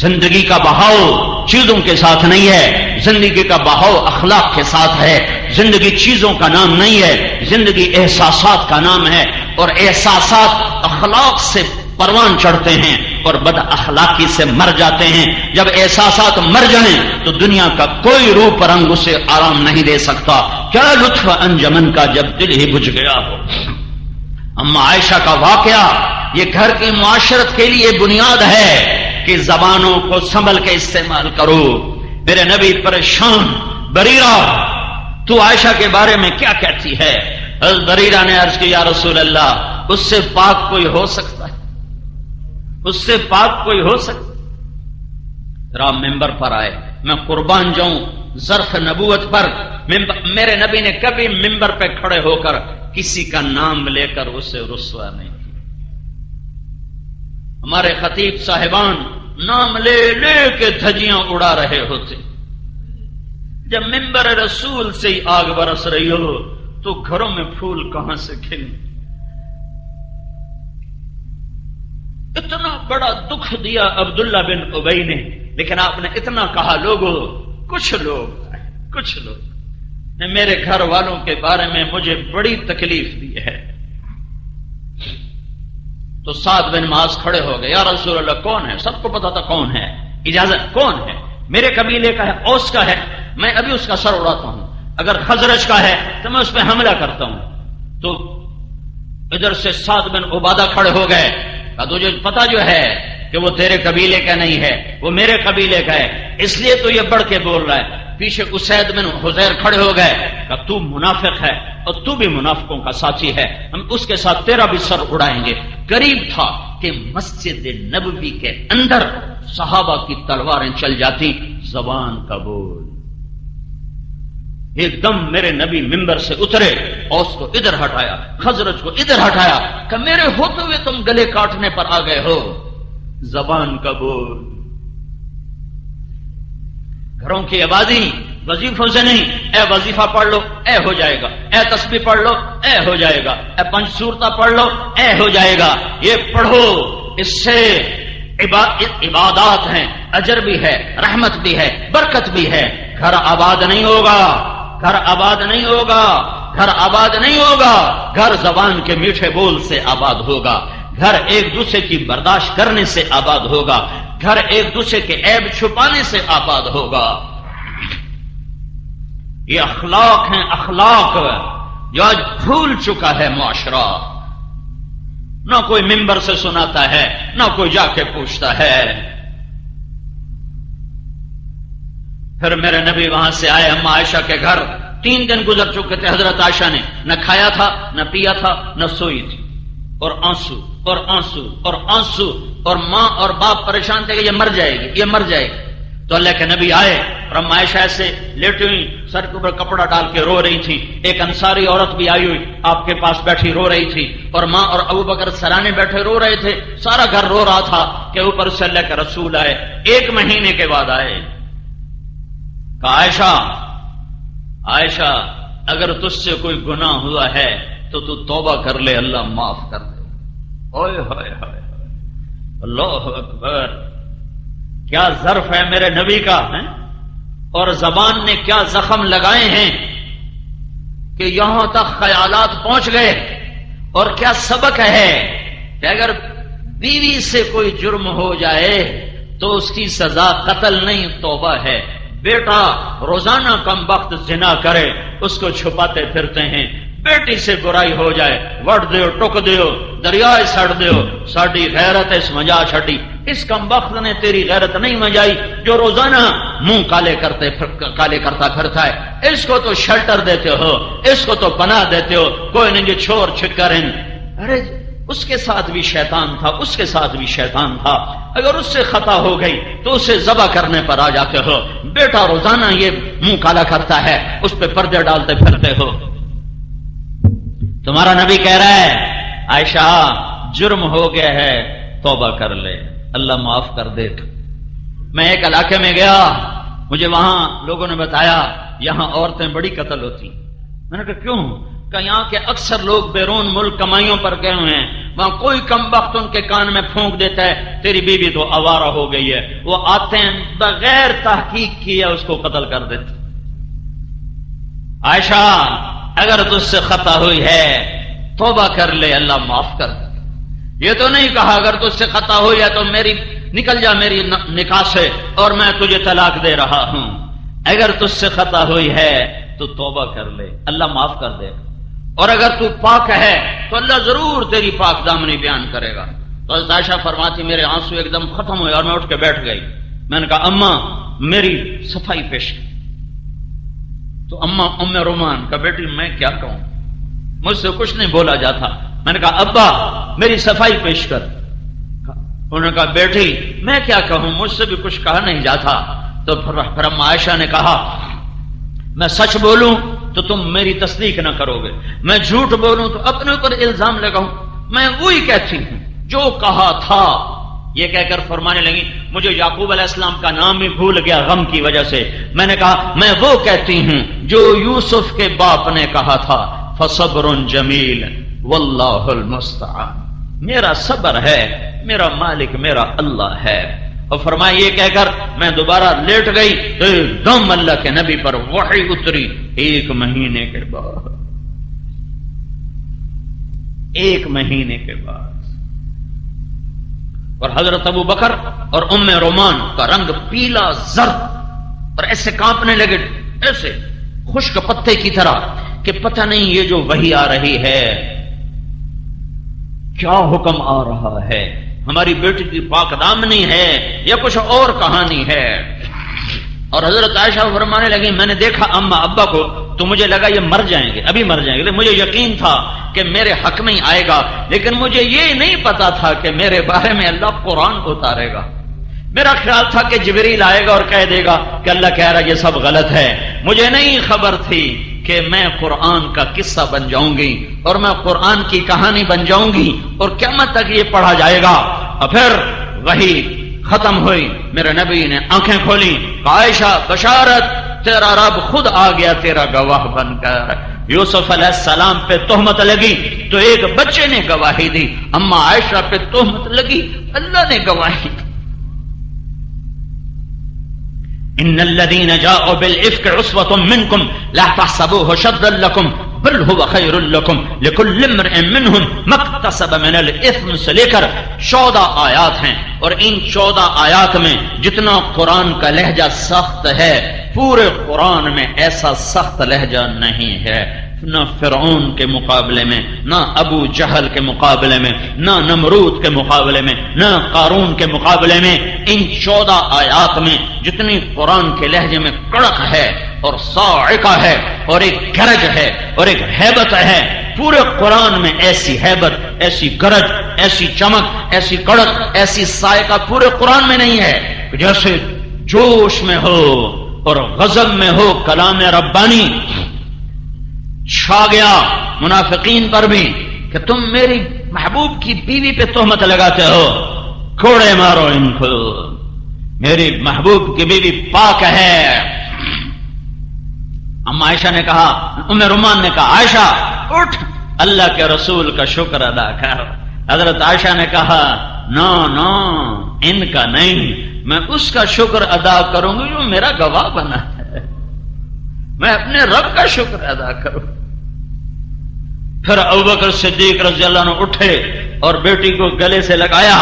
زندگی کا بہاؤ چیزوں کے ساتھ نہیں ہے، زندگی کا بہاؤ اخلاق کے ساتھ ہے. زندگی چیزوں کا نام نہیں ہے، زندگی احساسات کا نام ہے. اور احساسات اخلاق سے پروان چڑھتے ہیں اور بد اخلاقی سے مر جاتے ہیں. جب احساسات مر جائیں تو دنیا کا کوئی روپ رنگ اسے آرام نہیں دے سکتا. کیا لطف انجمن کا جب دل ہی بجھ گیا ہو. اما عائشہ کا واقعہ یہ گھر کی معاشرت کے لیے بنیاد ہے کہ زبانوں کو سنبھل کے استعمال کرو. میرے نبی پریشان، بریرہ تو عائشہ کے بارے میں کیا کہتی ہے؟ حضرت بریرہ نے عرض کی یا رسول اللہ، اس سے پاک کوئی ہو سکتا ہے؟ اس سے پاک کوئی ہو سکتا ہے؟ رام ممبر پر آئے، میں قربان جاؤں ظرف نبوت پر میرے نبی نے کبھی ممبر پہ کھڑے ہو کر کسی کا نام لے کر اسے رسوا نہیں کیا. ہمارے خطیب صاحبان نام لے لے کے دھجیاں اڑا رہے ہوتے. جب ممبر رسول سے ہی آگ برس رہی ہو تو گھروں میں پھول کہاں سے کھلیں؟ اتنا بڑا دکھ دیا عبداللہ بن ابی نے، لیکن آپ نے اتنا کہا لوگوں، کچھ لوگ نے میرے گھر والوں کے بارے میں مجھے بڑی تکلیف دی ہے. تو سعد بن معاذ کھڑے ہو گئے، یا رسول اللہ کون ہے؟ سب کو پتا تھا کون ہے، اجازت کون ہے؟ میرے قبیلے کا ہے، اوس کا ہے، میں ابھی اس کا سر اڑاتا ہوں. اگر خزرج کا ہے تو میں اس پہ حملہ کرتا ہوں. تو ادھر سے سعد بن عبادہ کھڑے ہو گئے، کہا تجھے پتا جو ہے کہ وہ تیرے قبیلے کا نہیں ہے، وہ میرے قبیلے کا ہے، اس لیے تو یہ بڑھ کے بول رہا ہے. پیچھے اسید بن حذیر کھڑے ہو گئے، کہا تو منافق ہے اور تو بھی منافقوں کا ساتھی ہے، ہم اس کے ساتھ تیرا بھی سر اڑائیں گے. قریب تھا کہ مسجد نبوی کے اندر صحابہ کی تلواریں چل جاتی. زبان کا بول. ایک دم میرے نبی ممبر سے اترے، اوس کو ادھر ہٹایا، خزرج کو ادھر ہٹایا، کہ میرے ہوتے ہوئے تم گلے کاٹنے پر آ گئے ہو. زبان کا بول. گھروں کی آبادی وظیفوں سے نہیں، اے وظیفہ پڑھ لو اے ہو جائے گا، اے تسبیح پڑھ لو اے ہو جائے گا، اے پنج صورتہ پڑھ لو اے ہو جائے گا. یہ پڑھو، اس سے عبادات ہیں، اجر بھی ہے، رحمت بھی ہے، برکت بھی ہے. گھر آباد نہیں ہوگا، گھر آباد نہیں ہوگا، گھر آباد نہیں ہوگا. گھر زبان کے میٹھے بول سے آباد ہوگا، گھر ایک دوسرے کی برداشت کرنے سے آباد ہوگا، گھر ایک دوسرے کے عیب چھپانے سے آباد ہوگا. یہ اخلاق ہیں، اخلاق جو آج بھول چکا ہے معاشرہ. نہ کوئی ممبر سے سناتا ہے، نہ کوئی جا کے پوچھتا ہے. پھر میرے نبی وہاں سے آئے اما عائشہ کے گھر. 3 دن گزر چکے تھے. حضرت عائشہ نے نہ کھایا تھا، نہ پیا تھا، نہ سوئی تھی، اور آنسو اور آنسو اور آنسو. اور ماں اور باپ پریشان تھے کہ یہ مر جائے گی، یہ مر جائے گی. تو اللہ کے نبی آئے اور اما عائشہ سے لیٹی ہوئی سر کے اوپر کپڑا ڈال کے رو رہی تھی. ایک انصاری عورت بھی آئی ہوئی آپ کے پاس بیٹھی رو رہی تھی، اور ماں اور ابو بکر سرانے بیٹھے رو رہے تھے. سارا گھر رو رہا تھا کہ اوپر سے اللہ کے رسول آئے. 1 مہینے کے بعد آئے. کہا عائشہ اگر تجھ سے کوئی گناہ ہوا ہے تو توبہ کر لے، اللہ معاف کر دے. اوئے ہوئے ہوئے اللہ اکبر. کیا ظرف ہے میرے نبی کا ہے، اور زبان نے کیا زخم لگائے ہیں کہ یہاں تک خیالات پہنچ گئے. اور کیا سبق ہے کہ اگر بیوی سے کوئی جرم ہو جائے تو اس کی سزا قتل نہیں، توبہ ہے. بیٹا روزانہ کم وقت زنا کرے، اس کو چھپاتے پھرتے ہیں. بیٹی سے برائی ہو جائے وڑ دیو ٹک دیو دریائے سڑ دیو ساڈی غیرت اس مجا چھڈی اس کم وقت نے تیری غیرت نہیں مجائی جو روزانہ منہ کالے کرتا پھرتا ہے اس کو تو شیلٹر دیتے ہو اس کو تو پناہ دیتے ہو کوئی نہیں جو چھوڑ چھکر ارے اس کے ساتھ بھی شیطان تھا اس کے ساتھ بھی شیطان تھا اگر اس سے خطا ہو گئی تو اسے ذبح کرنے پر آ جاتے ہو بیٹا روزانہ یہ منہ کالا کرتا ہے اس پہ پردے ڈالتے پھرتے ہو تمہارا نبی کہہ رہا ہے عائشہ جرم ہو گیا ہے توبہ کر لے اللہ معاف کر دے میں ایک علاقے میں گیا مجھے وہاں لوگوں نے بتایا یہاں عورتیں بڑی قتل ہوتی میں نے کہا کیوں کہ یہاں کے اکثر لوگ بیرون ملک کمائیوں پر گئے ہوئے ہیں وہاں کوئی کم وقت ان کے کان میں پھونک دیتا ہے تیری بیوی تو آوارہ ہو گئی ہے وہ آتے ہیں بغیر تحقیق کیے اس کو قتل کر دیتے عائشہ اگر تجھ سے خطا ہوئی ہے توبہ کر لے اللہ معاف کر دے یہ تو نہیں کہا اگر تجھ سے خطا ہوئی ہے تو میری نکل جا میری نکاح سے اور میں تجھے طلاق دے رہا ہوں اگر تجھ سے خطا ہوئی ہے تو توبہ کر لے اللہ معاف کر دے اور اگر تو پاک ہے تو اللہ ضرور تیری پاک دامنی بیان کرے گا تو حضرت عائشہ فرماتی میرے آنسو ایک دم ختم ہوئے اور میں اٹھ کے بیٹھ گئی میں نے کہا اماں میری صفائی پیش تو اماں ام رومان کا بیٹی میں کیا کہوں مجھ سے کچھ نہیں بولا جاتا میں نے کہا ابا میری صفائی پیش کر انہوں نے کہا بیٹی میں کیا کہوں مجھ سے بھی کچھ کہا نہیں جاتا تو پھر اما عائشہ نے کہا میں سچ بولوں تو تم میری تصدیق نہ کرو گے میں جھوٹ بولوں تو اپنے اوپر الزام لگاؤں میں وہی کہتی ہوں جو کہا تھا یہ کہہ کر فرمانے لگی مجھے یعقوب علیہ السلام کا نام ہی بھول گیا غم کی وجہ سے میں نے کہا میں وہ کہتی ہوں جو یوسف کے باپ نے کہا تھا فصبر جمیل واللہ المستعان میرا صبر ہے میرا مالک میرا اللہ ہے اور فرمایا یہ کہہ کر میں دوبارہ لیٹ گئی تو ایک دم اللہ کے نبی پر وحی اتری 1 مہینے کے بعد 1 مہینے کے بعد اور حضرت ابو بکر اور ام رومان کا رنگ پیلا زرد اور ایسے کانپنے لگے ایسے خشک پتے کی طرح کہ پتہ نہیں یہ جو وحی آ رہی ہے کیا حکم آ رہا ہے ہماری بیٹی کی پاک دامنی ہے یا کچھ اور کہانی ہے اور حضرت عائشہ فرمانے لگی میں نے دیکھا اما ابا کو تو مجھے لگا یہ مر جائیں گے ابھی مر جائیں گے مجھے یقین تھا کہ میرے حق میں ہی آئے گا لیکن مجھے یہ نہیں پتا تھا کہ میرے بارے میں اللہ قرآن کو اتارے گا میرا خیال تھا کہ جبریل آئے گا اور کہہ دے گا کہ اللہ کہہ رہا یہ سب غلط ہے مجھے نہیں خبر تھی کہ میں قرآن کا قصہ بن جاؤں گی اور میں قرآن کی کہانی بن جاؤں گی اور قیامت تک یہ پڑھا جائے گا اور پھر وہی ختم ہوئی میرے نبی نے آنکھیں کھولی عائشہ بشارت تیرا رب خود آ گیا تیرا گواہ بن کر یوسف علیہ السلام پہ تہمت لگی تو ایک بچے نے گواہی دی اما عائشہ پہ تہمت لگی اللہ نے گواہی دی ان الذين جاءوا بالافك عصبه منكم لا تحسبوه شرا لكم بل هو خير لكم لكل امرئ منهم ما اكتسب من الاثم سے لے کر 14 آیات ہیں اور ان 14 آیات میں جتنا قرآن کا لہجہ سخت ہے پورے قرآن میں ایسا سخت لہجہ نہیں ہے نہ فرعون کے مقابلے میں نہ ابو جہل کے مقابلے میں نہ نمرود کے مقابلے میں نہ قارون کے مقابلے میں ان 14 آیات میں جتنی قرآن کے لہجے میں کڑک ہے اور صاعقہ ہے اور ایک گرج ہے اور ایک ہیبت ہے پورے قرآن میں ایسی ہیبت ایسی گرج ایسی چمک ایسی کڑک ایسی صاعقہ پورے قرآن میں نہیں ہے جیسے جوش میں ہو اور غضب میں ہو کلام ربانی چھا گیا منافقین پر بھی کہ تم میری محبوب کی بیوی پہ تہمت لگاتے ہو کوڑے مارو ان کو میری محبوب کی بیوی پاک ہے اما عائشہ نے کہا ام رومان نے کہا عائشہ اٹھ اللہ کے رسول کا شکر ادا کر حضرت عائشہ نے کہا نو ان کا نہیں میں اس کا شکر ادا کروں گی جو میرا گواہ بنا ہے میں اپنے رب کا شکر ادا کروں پھر ابوبکر صدیق رضی اللہ عنہ اٹھے اور بیٹی کو گلے سے لگایا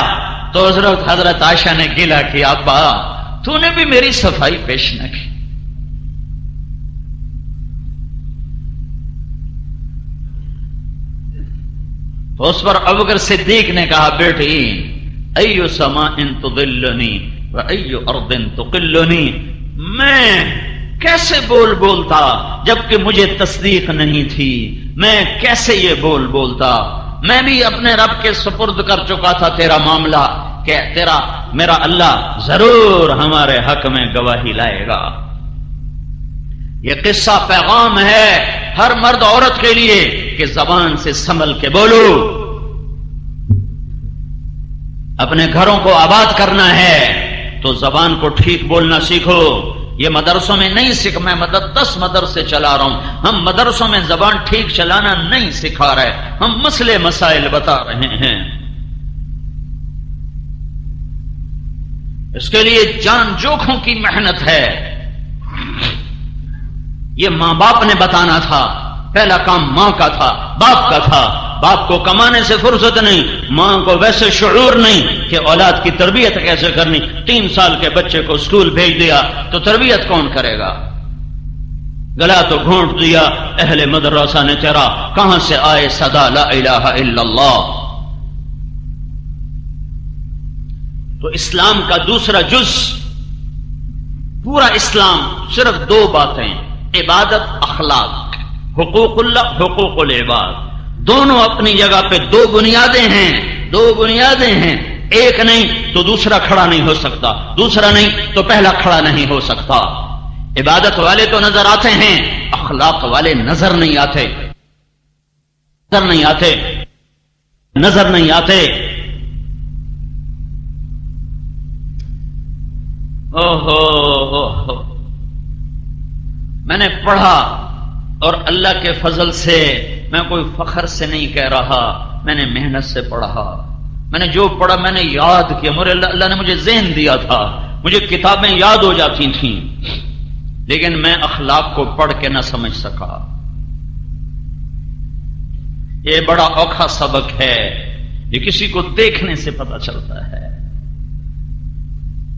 تو حضرت عائشہ نے گلا کیا ابا تو نے بھی میری صفائی پیش نہ کی اس پر ابوبکر صدیق نے کہا بیٹی ایو سماء تظلنی و ایو ارض تقلنی، میں کیسے بولتا جبکہ مجھے تصدیق نہیں تھی، میں کیسے یہ بولتا، میں بھی اپنے رب کے سپرد کر چکا تھا تیرا معاملہ کہ میرا اللہ ضرور ہمارے حق میں گواہی لائے گا۔ یہ قصہ پیغام ہے ہر مرد عورت کے لیے کہ زبان سے سنبھل کے بولو، اپنے گھروں کو آباد کرنا ہے تو زبان کو ٹھیک بولنا سیکھو۔ یہ مدرسوں میں نہیں میں 10 مدرسے چلا رہا ہوں، ہم مدرسوں میں زبان ٹھیک چلانا نہیں سکھا رہے، ہم مسئلے مسائل بتا رہے ہیں۔ اس کے لیے جان جوکھوں کی محنت ہے۔ یہ ماں باپ نے بتانا تھا، پہلا کام ماں کا تھا، باپ کا تھا۔ باپ کو کمانے سے فرصت نہیں، ماں کو ویسے شعور نہیں کہ اولاد کی تربیت کیسے کرنی۔ 3 سال کے بچے کو اسکول بھیج دیا تو تربیت کون کرے گا؟ گلا تو گھونٹ دیا اہل مدرسہ نے تیرا، کہاں سے آئے صدا لا الہ الا اللہ۔ تو اسلام کا دوسرا جز، پورا اسلام صرف 2 باتیں، عبادت، اخلاق، حقوق اللہ، حقوق العباد، دونوں اپنی جگہ پہ 2 بنیادیں ہیں، 2 بنیادیں ہیں۔ ایک نہیں تو دوسرا کھڑا نہیں ہو سکتا، دوسرا نہیں تو پہلا کھڑا نہیں ہو سکتا۔ عبادت والے تو نظر آتے ہیں، اخلاق والے نظر نہیں آتے، نظر نہیں آتے۔ اوہو، میں نے پڑھا اور اللہ کے فضل سے، میں کوئی فخر سے نہیں کہہ رہا، میں نے محنت سے پڑھا، میں نے جو پڑھا میں نے یاد کیا، اللہ نے مجھے ذہن دیا تھا، مجھے کتابیں یاد ہو جاتی تھیں، لیکن میں اخلاق کو پڑھ کے نہ سمجھ سکا۔ یہ بڑا اوکھا سبق ہے، یہ کسی کو دیکھنے سے پتہ چلتا ہے۔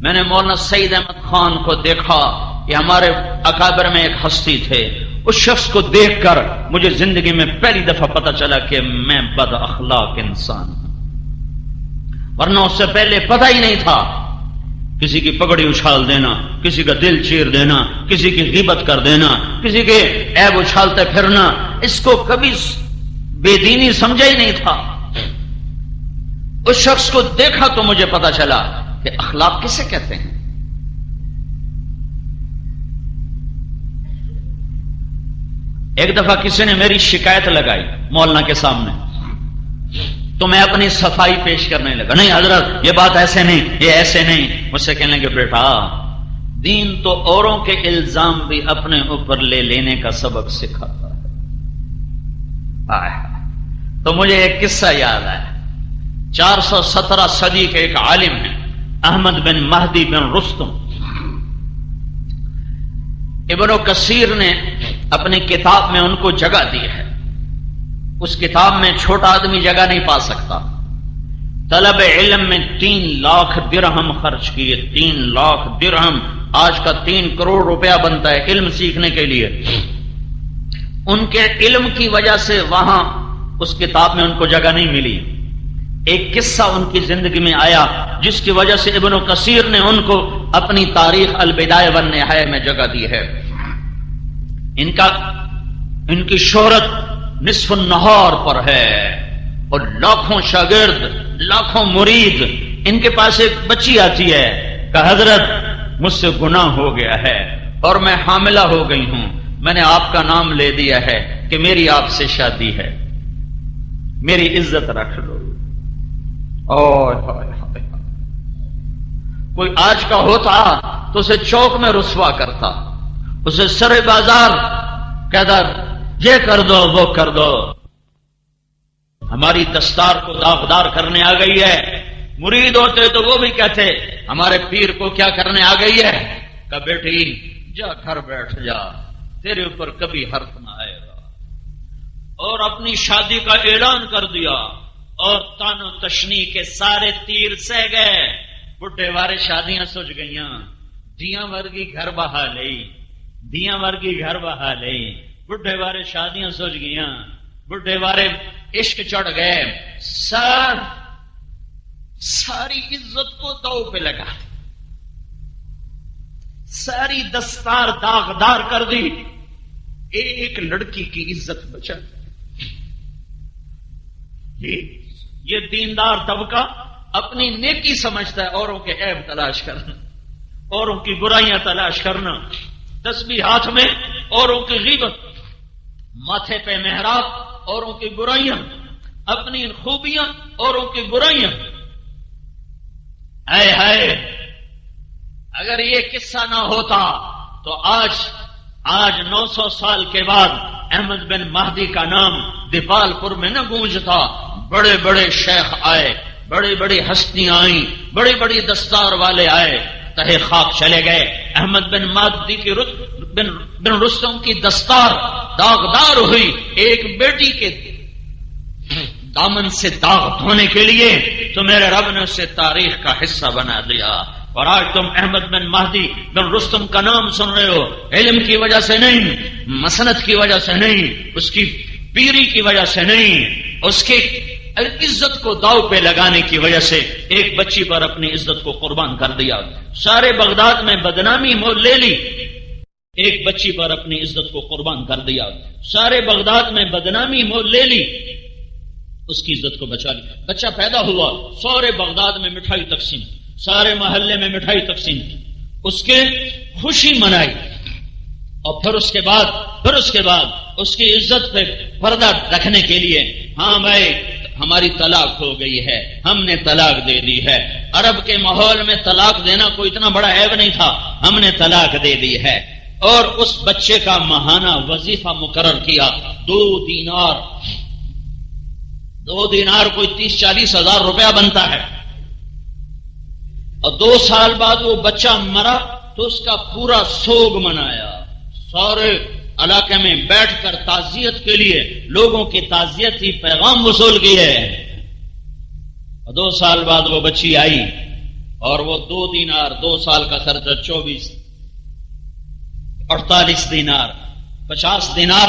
میں نے مولانا سعید احمد خان کو دیکھا، یہ ہمارے اکابر میں ایک ہستی تھے، اس شخص کو دیکھ کر مجھے زندگی میں پہلی دفعہ پتہ چلا کہ میں بد اخلاق انسان ہوں، ورنہ اس سے پہلے پتہ ہی نہیں تھا۔ کسی کی پگڑی اچھال دینا، کسی کا دل چیر دینا، کسی کی غیبت کر دینا، کسی کے عیب اچھالتے پھرنا، اس کو کبھی بے دینی سمجھا ہی نہیں تھا۔ اس شخص کو دیکھا تو مجھے پتہ چلا کہ اخلاق کسے کہتے ہیں۔ ایک دفعہ کسی نے میری شکایت لگائی مولانا کے سامنے، تو میں اپنی صفائی پیش کرنے لگا، نہیں حضرت یہ بات ایسے نہیں، یہ ایسے نہیں۔ مجھ سے کہنے لگے بیٹا دین تو اوروں کے الزام بھی اپنے اوپر لے لینے کا سبق سکھاتا ہے۔ تو مجھے ایک قصہ یاد آیا۔ 417 صدی کے ایک عالم ہیں احمد بن مہدی بن رستم، ابن کثیر نے اپنی کتاب میں ان کو جگہ دی ہے۔ اس کتاب میں چھوٹا آدمی جگہ نہیں پا سکتا۔ طلب علم میں 3 لاکھ درہم خرچ کیے، 3 لاکھ درہم، آج کا 3 کروڑ روپیہ بنتا ہے علم سیکھنے کے لیے۔ ان کے علم کی وجہ سے وہاں اس کتاب میں ان کو جگہ نہیں ملی۔ ایک قصہ ان کی زندگی میں آیا جس کی وجہ سے ابن کثیر نے ان کو اپنی تاریخ البدایہ والنہایہ میں جگہ دی ہے۔ ان کی شہرت نصف النہار پر ہے اور لاکھوں شاگرد، لاکھوں مرید۔ ان کے پاس ایک بچی آتی ہے کہ حضرت مجھ سے گناہ ہو گیا ہے اور میں حاملہ ہو گئی ہوں، میں نے آپ کا نام لے دیا ہے کہ میری آپ سے شادی ہے، میری عزت رکھ لو۔ کوئی آج کا ہوتا تو اسے چوک میں رسوا کرتا، اسے سر بازار کہتا یہ کر دو وہ کر دو۔ ہماری دستار کو داغدار کرنے آ گئی ہے۔ مرید ہوتے تو وہ بھی کہتے ہمارے پیر کو کیا کرنے آ گئی ہے، کہ بیٹی جا گھر بیٹھ جا، تیرے اوپر کبھی حرف نہ آئے گا۔ اور اپنی شادی کا اعلان کر دیا اور تان و تشنی کے سارے تیر سہ گئے۔ بڈھے وارے شادیاں سج گئیاں، دیاں ورگی گھر بہا لئی، دیاں ورگی گھر بہا لئی، بڈھے وارے شادیاں سج گئیاں، بڈھے وارے عشق چڑھ گئے، ساری عزت کو داؤ پہ لگا، ساری دستار داغدار کر دی، ایک لڑکی کی عزت بچا۔ یہ دیندار طبقہ اپنی نیکی سمجھتا ہے اوروں کے عیب تلاش کرنا، اوروں کی برائیاں تلاش کرنا، تسبیح ہاتھ میں اوروں کی غیبت، ماتھے پہ محراب اوروں کی برائیاں، اپنی خوبیاں اوروں کی برائیاں۔ اے ہائے، اگر یہ قصہ نہ ہوتا تو آج 900 سال کے بعد احمد بن مہدی کا نام دیپال پور میں نہ گونجتا۔ بڑے بڑے شیخ آئے، بڑی بڑی ہستیاں آئیں، بڑی بڑی دستار والے آئے، تہے خاک چلے گئے۔ احمد بن مہدی کی بن رستم کی دستار داغدار ہوئی، ایک بیٹی کے دامن سے داغ دھونے کے لیے تو میرے رب نے اسے تاریخ کا حصہ بنا دیا۔ اور آج تم احمد بن مہدی بن رستم کا نام سن رہے ہو، علم کی وجہ سے نہیں، مسند کی وجہ سے نہیں، اس کی پیری کی وجہ سے نہیں، اس کی عزت کو داؤ پہ لگانے کی وجہ سے ایک بچی پر اپنی عزت کو قربان کر دیا، سارے بغداد میں بدنامی مول لے لی، ایک بچی پر اپنی عزت کو قربان کر دیا، سارے بغداد میں بدنامی مول لے لی، اس کی عزت کو بچا لی۔ بچہ پیدا ہوا، سارے بغداد میں مٹھائی تقسیم، سارے محلے میں مٹھائی تقسیم، اس کے خوشی منائی، اور پھر اس کے بعد اس کی عزت پہ پردہ رکھنے کے لیے، ہاں بھائی ہماری طلاق ہو گئی ہے، ہم نے طلاق دے دی ہے۔ عرب کے ماحول میں طلاق دینا کوئی اتنا بڑا عیب نہیں تھا، ہم نے طلاق دے دی ہے۔ اور اس بچے کا ماہانہ وظیفہ مقرر کیا، 2 دینار کوئی 30-40 ہزار روپیہ بنتا ہے، اور 2 سال بعد وہ بچہ مرا تو اس کا پورا سوگ منایا، سارے علاقے میں بیٹھ کر تعزیت کے لیے لوگوں کی تعزیتی پیغام وصول کیے، اور 2 سال بعد وہ بچی آئی اور وہ 2 دینار، 2 سال کا خرچہ 48 دینار، 50 دینار،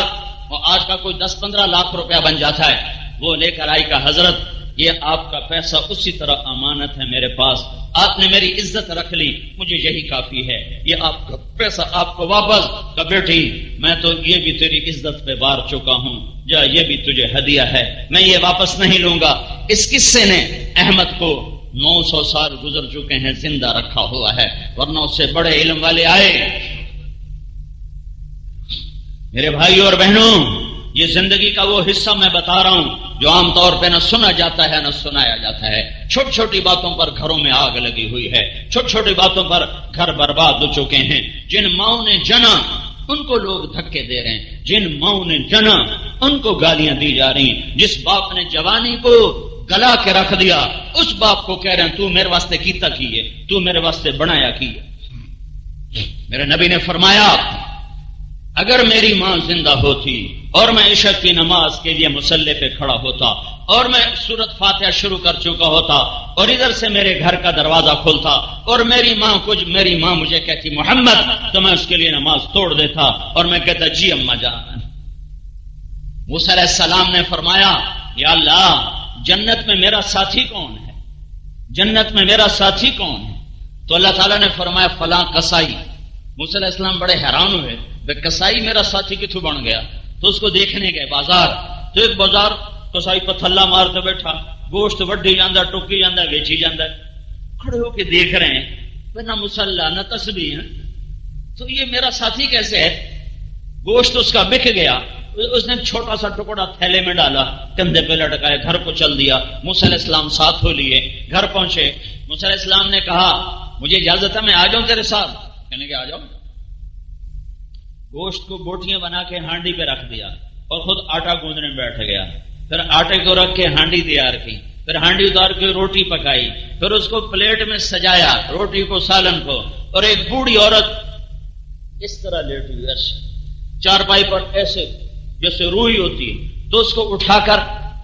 اور آج کا کوئی 10-15 لاکھ روپیہ بن جاتا ہے، وہ لے کر آئی کہ حضرت یہ آپ کا پیسہ اسی طرح امانت ہے میرے پاس، آپ نے میری عزت رکھ لی، مجھے یہی کافی ہے، یہ آپ کا پیسہ آپ کو واپس۔ کہ بیٹی میں تو یہ بھی تیری عزت پہ بار چکا ہوں، جا یہ بھی تجھے ہدیہ ہے، میں یہ واپس نہیں لوں گا۔ اس قصے نے احمد کو 900 سال گزر چکے ہیں زندہ رکھا ہوا ہے، ورنہ اس سے بڑے علم والے آئے۔ میرے بھائیوں اور بہنوں، یہ زندگی کا وہ حصہ میں بتا رہا ہوں جو عام طور پہ نہ سنا جاتا ہے نہ سنایا جاتا ہے۔ چھوٹی چھوٹی باتوں پر گھروں میں آگ لگی ہوئی ہے، چھوٹی چھوٹی باتوں پر گھر برباد ہو چکے ہیں۔ جن ماؤں نے جنا ان کو لوگ دھکے دے رہے ہیں، جن ماؤں نے جنا ان کو گالیاں دی جا رہی ہیں، جس باپ نے جوانی کو گلا کے رکھ دیا اس باپ کو کہہ رہے ہیں تو میرے واسطے کیتا کیے، تو میرے واسطے بنایا کیے۔ میرے نبی نے فرمایا اگر میری ماں زندہ ہوتی اور میں عشاء کی نماز کے لیے مصلی پہ کھڑا ہوتا اور میں سورت فاتحہ شروع کر چکا ہوتا اور ادھر سے میرے گھر کا دروازہ کھلتا اور میری ماں مجھے کہتی محمد، تو میں اس کے لیے نماز توڑ دیتا اور میں کہتا جی اماں جان۔ موسیٰ علیہ السلام نے فرمایا یا اللہ جنت میں میرا ساتھی کون ہے، جنت میں میرا ساتھی کون ہے؟ تو اللہ تعالیٰ نے فرمایا فلاں کسائی۔ موسیٰ علیہ السلام بڑے حیران ہوئے، کسائی میرا ساتھی کتوں بن گیا؟ تو اس کو دیکھنے گئے بازار، تو ایک بازار کسائی پتھلا مارتے بیٹھا، گوشت وڈی جاندہ، ٹوکی جاندہ، ویچی جاندہ، کھڑے ہو کے دیکھ رہے ہیں، نہ مسلح نہ تسبیح، تو یہ میرا ساتھی کیسے ہے؟ گوشت اس کا بک گیا، اس نے چھوٹا سا ٹکڑا تھیلے میں ڈالا، کندھے پہ لٹکائے، گھر کو چل دیا۔ موسیٰ علیہ السلام ساتھ ہو لیے، گھر پہنچے، موسیٰ علیہ السلام نے کہا مجھے اجازت ہے میں آ جاؤں تیرے ساتھ؟ کہنے کہ آ جاؤ۔ گوشت کو بوٹیاں بنا کے ہانڈی پہ رکھ دیا اور خود آٹا گوندنے میں بیٹھ گیا، پھر آٹے کو رکھ کے ہانڈی تیار کی، پھر ہانڈی اتار کے روٹی پکائی، پھر اس کو پلیٹ میں سجایا، روٹی کو سالن کو، اور ایک بوڑھی عورت اس طرح لیٹی ہوئی ایسے چارپائی پر ایسے جیسے روئی ہوتی، تو اس کو اٹھا کر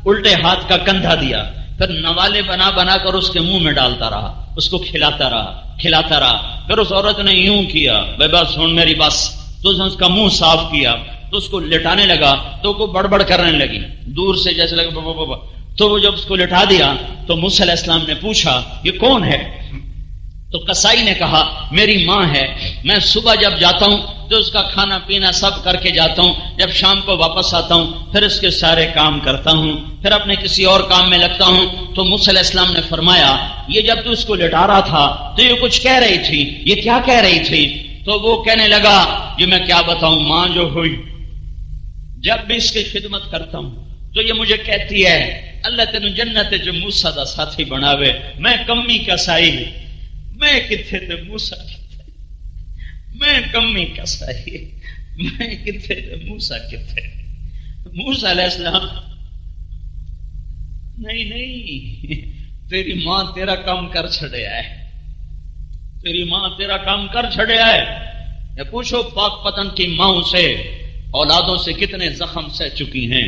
الٹے ہاتھ کا کندھا دیا، پھر نوالے بنا بنا کر اس کے منہ میں ڈالتا رہا، اس کو کھلاتا رہا۔ پھر اس عورت نے یوں کیا، بے بس سن میری بس، تو اس نے اس کا منہ صاف کیا، تو اس کو لٹانے لگا تو وہ بڑبڑ کرنے لگی، دور سے جیسے لگا بابا بابا. تو وہ جب اس کو لٹا دیا تو موسیٰ علیہ السلام نے پوچھا یہ کون ہے؟ تو قصائی نے کہا میری ماں ہے، میں صبح جب جاتا ہوں تو اس کا کھانا پینا سب کر کے جاتا ہوں، جب شام کو واپس آتا ہوں پھر اس کے سارے کام کرتا ہوں، پھر اپنے کسی اور کام میں لگتا ہوں. تو موسیٰ علیہ السلام نے فرمایا یہ جب تو اس کو لٹا رہا تھا تو یہ کچھ کہہ رہی تھی، یہ کیا کہہ رہی تھی؟ تو وہ کہنے لگا یہ میں کیا بتاؤں، ماں جو ہوئی جب بھی اس کی خدمت کرتا ہوں تو یہ مجھے کہتی ہے اللہ تینوں جنت جو موسیٰ دا ساتھی بناوے، میں کمی کسائی، میں کتھے تے موسیٰ کتھے، میں کمی کسائی، میں کتھے تے موسیٰ کتھے. موسیٰ علیہ السلام نہیں تیری ماں تیرا کام کر چھڑیا ہے، تیری ماں تیرا کام کر چھڑیا ہے. یا پوچھو پاک پتن کی ماں سے اولادوں سے کتنے زخم سہ چکی ہیں،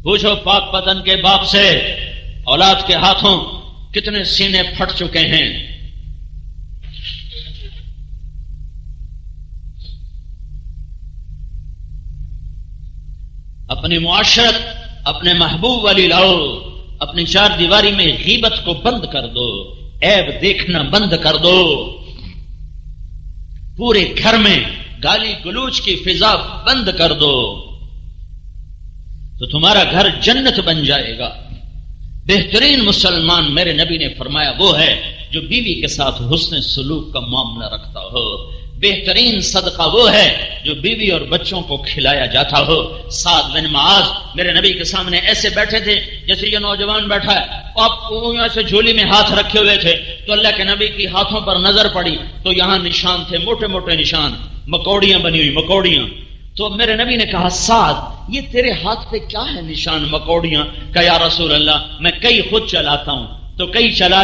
پوچھو پاک پتن کے باپ سے اولاد کے ہاتھوں کتنے سینے پھٹ چکے ہیں. اپنی معاشرت اپنے محبوب والی لاؤ، اپنی چار دیواری میں غیبت کو بند کر دو، عیب دیکھنا بند کر دو، پورے گھر میں گالی گلوچ کی فضا بند کر دو تو تمہارا گھر جنت بن جائے گا. بہترین مسلمان میرے نبی نے فرمایا وہ ہے جو بیوی کے ساتھ حسن سلوک کا معاملہ رکھتا ہو. بہترین صدقہ وہ ہے جو بیوی اور بچوں کو کھلایا جاتا ہو. سعد بن معاذ میرے نبی کے سامنے ایسے بیٹھے تھے جیسے یہ نوجوان بیٹھا ہے، آپ یہاں سے جھولی میں ہاتھ رکھے ہوئے تھے تو اللہ کے نبی کی ہاتھوں پر نظر پڑی تو یہاں نشان تھے، موٹے موٹے نشان، مکوڑیاں بنی ہوئی مکوڑیاں. تو میرے نبی نے کہا سعد یہ تیرے ہاتھ پہ کیا ہے نشان مکوڑیاں؟ کہ یا رسول اللہ میں کئی خود چلاتا ہوں تو کئی چلا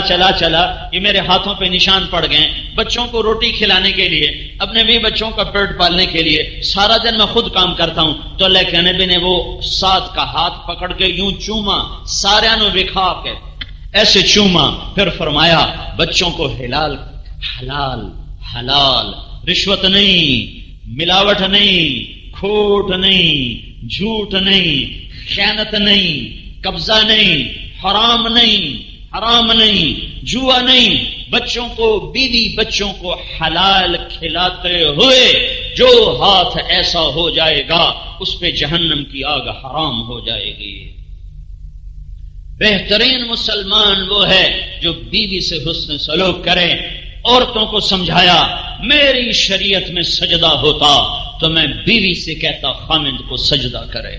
یہ میرے ہاتھوں پہ نشان پڑ گئے، بچوں کو روٹی کھلانے کے لیے، اپنے بھی بچوں کا پیٹ پالنے کے لیے سارا دن میں خود کام کرتا ہوں. تو اللہ کے نبی نے وہ سعد کا ہاتھ پکڑ کے یوں چوما، سارے نو بکھا کے ایسے چوما، پھر فرمایا بچوں کو حلال حلال، رشوت نہیں، ملاوٹ نہیں، کھوٹ نہیں، جھوٹ نہیں، خیانت نہیں، قبضہ نہیں، حرام نہیں، جوا نہیں، بچوں کو بیوی بچوں کو حلال کھلاتے ہوئے جو ہاتھ ایسا ہو جائے گا اس پہ جہنم کی آگ حرام ہو جائے گی. بہترین مسلمان وہ ہے جو بیوی سے حسن سلوک کرے. عورتوں کو سمجھایا میری شریعت میں سجدہ ہوتا تو میں بیوی سے کہتا خامند کو سجدہ کرے.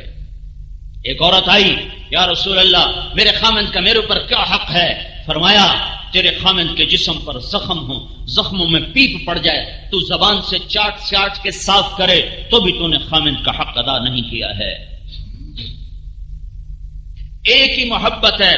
ایک عورت آئی یا رسول اللہ میرے خامند کا میرے اوپر کیا حق ہے؟ فرمایا تیرے خامند کے جسم پر زخم ہو، زخموں میں پیپ پڑ جائے تو زبان سے چاٹ کے صاف کرے تو بھی تو نے خامند کا حق ادا نہیں کیا ہے. ایک ہی محبت ہے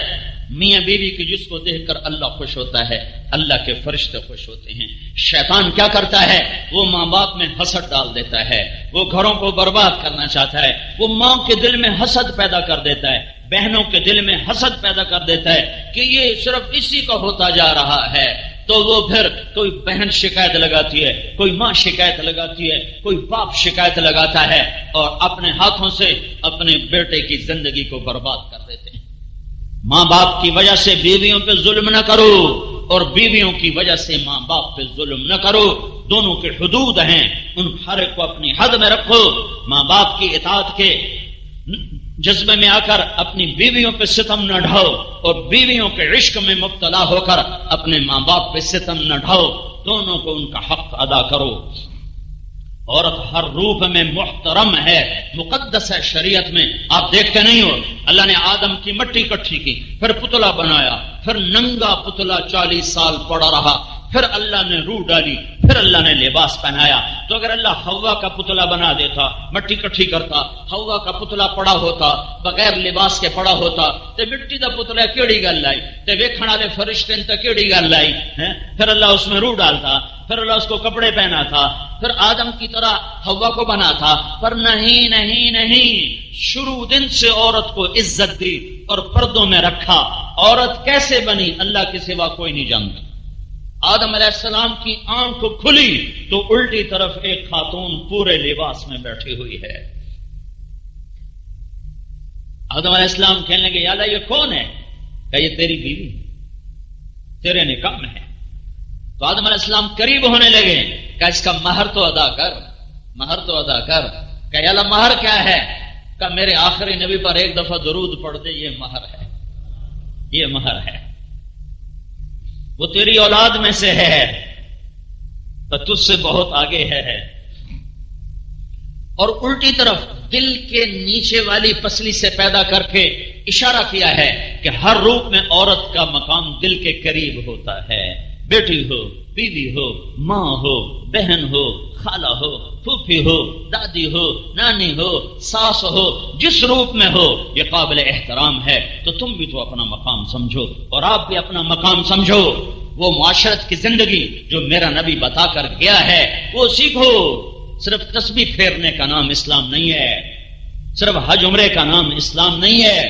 میاں بیوی کی جس کو دیکھ کر اللہ خوش ہوتا ہے، اللہ کے فرشتے خوش ہوتے ہیں. شیطان کیا کرتا ہے؟ وہ ماں باپ میں حسد ڈال دیتا ہے، وہ گھروں کو برباد کرنا چاہتا ہے، وہ ماں کے دل میں حسد پیدا کر دیتا ہے، بہنوں کے دل میں حسد پیدا کر دیتا ہے کہ یہ صرف اسی کا ہوتا جا رہا ہے. تو وہ پھر کوئی بہن شکایت لگاتی ہے، کوئی ماں شکایت لگاتی ہے، کوئی باپ شکایت لگاتا ہے اور اپنے ہاتھوں سے اپنے بیٹے کی زندگی کو برباد کر دیتے ہیں. ماں باپ کی وجہ سے بیویوں پہ ظلم نہ کرو اور بیویوں کی وجہ سے ماں باپ پہ ظلم نہ کرو. دونوں کے حدود ہیں، ان ہر ایک کو اپنی حد میں رکھو. ماں باپ کی اطاعت کے جذبے میں آ کر اپنی بیویوں پہ ستم نہ ڈھاؤ اور بیویوں کے عشق میں مبتلا ہو کر اپنے ماں باپ پہ ستم نہ ڈھاؤ. دونوں کو ان کا حق ادا کرو. عورت ہر روپ میں محترم ہے، مقدس ہے شریعت میں. آپ دیکھتے نہیں ہو اللہ نے آدم کی مٹی اکٹھی کی، پھر پتلا بنایا، پھر ننگا پتلا 40 سال پڑا رہا، پھر اللہ نے روح ڈالی، پھر اللہ نے لباس پہنایا. تو اگر اللہ ہوا کا پتلا بنا دیتا، مٹی اکٹھی کرتا، ہوا کا پتلا پڑا ہوتا، بغیر لباس کے پڑا ہوتا تو مٹی دا پتلا کیڑی گل لائی تے ویکھن والے فرشتے تے کیڑی گل لائی. پھر اللہ اس میں روح ڈالتا، پھر اللہ اس کو کپڑے پہنا تھا، پھر آدم کی طرح ہوا کو بنا تھا. پر نہیں، شروع دن سے عورت کو عزت دی اور پردوں میں رکھا. عورت کیسے بنی اللہ کے سوا کوئی نہیں جانتا. آدم علیہ السلام کی آنکھ کھلی تو الٹی طرف ایک خاتون پورے لباس میں بیٹھی ہوئی ہے. آدم علیہ السلام کہنے لگے یا اللہ یہ کون ہے؟ کہ یہ تیری بیوی تیرے نکاح میں ہے. تو آدم علیہ السلام قریب ہونے لگے کہ اس کا مہر تو ادا کر، مہر تو ادا کر. کہ یا اللہ مہر کیا ہے؟ کہ میرے آخری نبی پر ایک دفعہ درود پڑھ دے، یہ مہر ہے، یہ مہر ہے. وہ تیری اولاد میں سے ہے تو تجھ سے بہت آگے ہے. اور الٹی طرف دل کے نیچے والی پسلی سے پیدا کر کے اشارہ کیا ہے کہ ہر روپ میں عورت کا مقام دل کے قریب ہوتا ہے. بیٹی ہو، بیوی ہو، ماں ہو، بہن ہو، خالہ ہو، پھوپھی ہو، دادی ہو، نانی ہو، ساس ہو، جس روپ میں ہو یہ قابل احترام ہے. تو تم بھی تو اپنا مقام سمجھو اور آپ بھی اپنا مقام سمجھو. وہ معاشرت کی زندگی جو میرا نبی بتا کر گیا ہے وہ سیکھو. صرف تسبیح پھیرنے کا نام اسلام نہیں ہے، صرف حج عمرے کا نام اسلام نہیں ہے.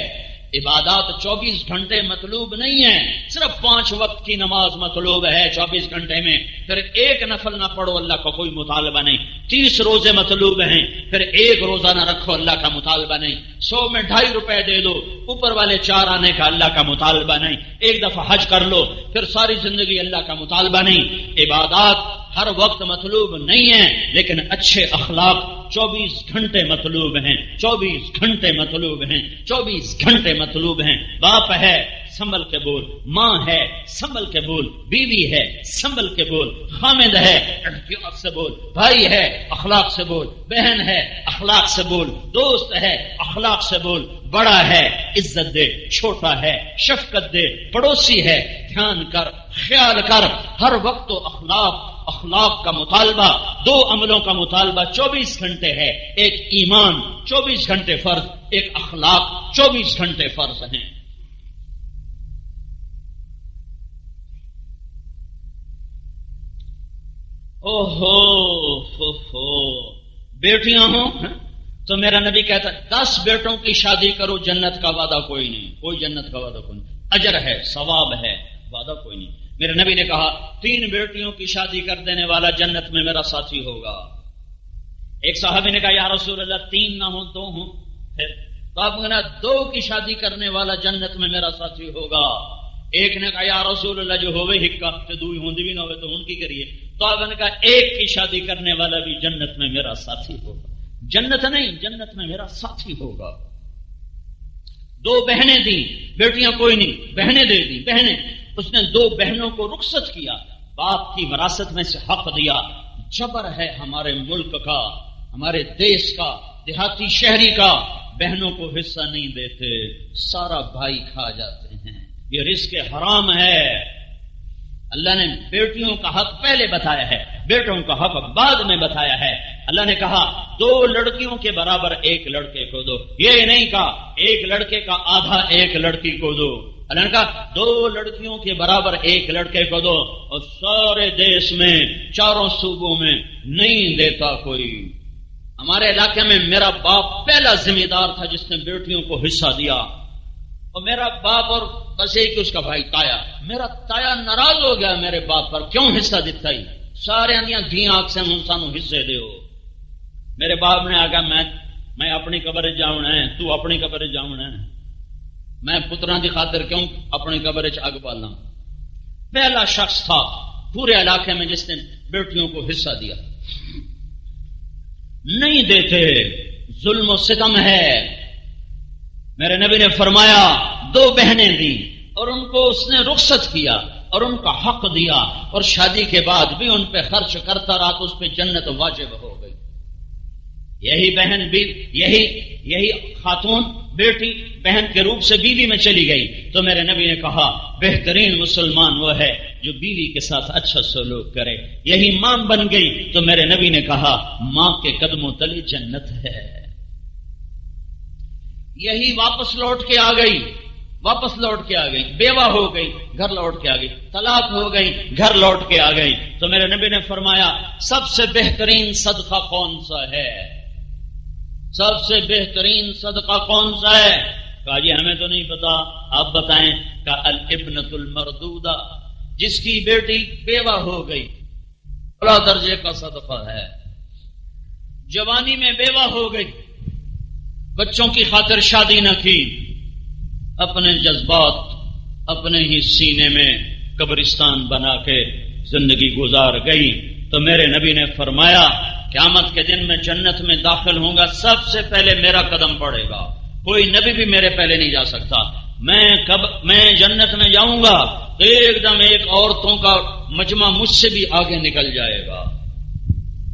عبادات 24 گھنٹے مطلوب نہیں ہے، صرف 5 وقت کی نماز مطلوب ہے 24 گھنٹے میں. پھر ایک نفل نہ پڑھو، اللہ کا کوئی مطالبہ نہیں. 30 روزے مطلوب ہیں، پھر ایک روزہ نہ رکھو، اللہ کا مطالبہ نہیں. 100 میں 2.5 روپے دے دو، اوپر والے 4 آنے کا اللہ کا مطالبہ نہیں. ایک دفعہ حج کر لو، پھر ساری زندگی اللہ کا مطالبہ نہیں. عبادات ہر وقت مطلوب نہیں ہے، لیکن اچھے اخلاق 24 گھنٹے مطلوب ہیں، 24 گھنٹے مطلوب ہیں، 24 گھنٹے مطلوب ہیں. باپ ہے سنبھل کے بول، ماں ہے سنبھل کے بول، بیوی ہے سنبھل کے بول، خامد ہے احتیاط سے بول، بھائی ہے اخلاق سے بول، بہن ہے اخلاق سے بول، دوست ہے اخلاق سے بول. بڑا ہے عزت دے، چھوٹا ہے شفقت دے، پڑوسی ہے دھیان کر، خیال کر. ہر وقت تو اخلاق کا مطالبہ، 2 عملوں کا مطالبہ 24 گھنٹے ہے. ایک ایمان 24 گھنٹے فرض، ایک اخلاق 24 گھنٹے فرض ہیں. بیٹیاں ہوں تو میرا نبی کہتا 10 بیٹوں کی شادی کرو، جنت کا وعدہ کوئی نہیں، کوئی جنت کا وعدہ کوئی نہیں. اجر ہے، ثواب ہے، وعدہ کوئی نہیں. میرے نبی نے کہا 3 بیٹیوں کی شادی کر دینے والا جنت میں میرا ساتھی ہوگا. ایک صحابی نے کہا یا رسول اللہ 3 نہ ہوں 2 ہوں. پھر تو آپ کہنا 2 کی شادی کرنے والا جنت میں میرا ساتھی ہوگا. ایک نے کہا یا رسول اللہ جو ہوئے ہکا تو 2 ہوندی بھی نہ ہوئے تو ان کی کریے. تو آپ نے کہا 1 کی شادی کرنے والا بھی جنت میں میرا ساتھی ہوگا. جنت نہیں، جنت میں میرا ساتھی ہوگا. 2 بہنیں دی، بیٹیاں کوئی نہیں، بہنیں دے دی. بہنیں اس نے 2 بہنوں کو رخصت کیا، باپ کی وراثت میں سے حق دیا. جبر ہے ہمارے ملک کا، ہمارے دیش کا، دیہاتی شہری کا، بہنوں کو حصہ نہیں دیتے، سارا بھائی کھا جاتے ہیں. یہ رزق حرام ہے. اللہ نے بیٹیوں کا حق پہلے بتایا ہے، بیٹوں کا حق بعد میں بتایا ہے. اللہ نے کہا 2 لڑکیوں کے برابر 1 لڑکے کو دو. یہ نہیں کہا 1 لڑکے کا آدھا 1 لڑکی کو دو. اللہ نے کہا 2 لڑکیوں کے برابر 1 لڑکے کو دو. اور سارے دیش میں 4 صوبوں میں نہیں دیتا کوئی. ہمارے علاقے میں میرا باپ پہلا ذمہ دار تھا جس نے بیٹیوں کو حصہ دیا. اور میرا باپ اور بس ایک اس کا بھائی تایا، میرا تایا ناراض ہو گیا میرے باپ پر، کیوں حصہ دیتا ہی سارے انیاں دھی آنکھ سے سانو حصے دیو. میرے باپ نے آگا میں اپنی قبر جاؤنا ہے، تو اپنی قبر جاؤنا ہے، میں پتراں دی خاطر کیوں اپنی قبر چ اگ پالاں. پہلا شخص تھا پورے علاقے میں جس نے بیٹیوں کو حصہ دیا. نہیں دیتے، ظلم و ستم ہے. میرے نبی نے فرمایا 2 بہنیں دی اور ان کو اس نے رخصت کیا اور ان کا حق دیا، اور شادی کے بعد بھی ان پہ خرچ کرتا رہا تو اس پہ جنت واجب ہو گئی. یہی بہن بھی یہی خاتون بیٹی بہن کے روپ سے بیوی میں چلی گئی تو میرے نبی نے کہا بہترین مسلمان وہ ہے جو بیوی کے ساتھ اچھا سلوک کرے. یہی ماں بن گئی تو میرے نبی نے کہا ماں کے قدموں تلے جنت ہے. یہی واپس لوٹ کے آ گئی، بیوہ ہو گئی گھر لوٹ کے آ گئی، طلاق ہو گئی گھر لوٹ کے آ گئی. تو میرے نبی نے فرمایا سب سے بہترین صدقہ کون سا ہے؟ سب سے بہترین صدقہ کون سا ہے؟ کہا جی ہمیں تو نہیں پتا، آپ بتائیں. کہ الابنۃ المردودہ، جس کی بیٹی بیوہ ہو گئی، اعلیٰ درجے کا صدقہ ہے۔ جوانی میں بیوہ ہو گئی، بچوں کی خاطر شادی نہ کی، اپنے جذبات اپنے ہی سینے میں قبرستان بنا کے زندگی گزار گئی، تو میرے نبی نے فرمایا قیامت کے دن میں جنت میں داخل ہوں گا، سب سے پہلے میرا قدم پڑے گا، کوئی نبی بھی میرے پہلے نہیں جا سکتا۔ میں جنت میں جاؤں گا تو ایک دم ایک عورتوں کا مجمع مجھ سے بھی آگے نکل جائے گا،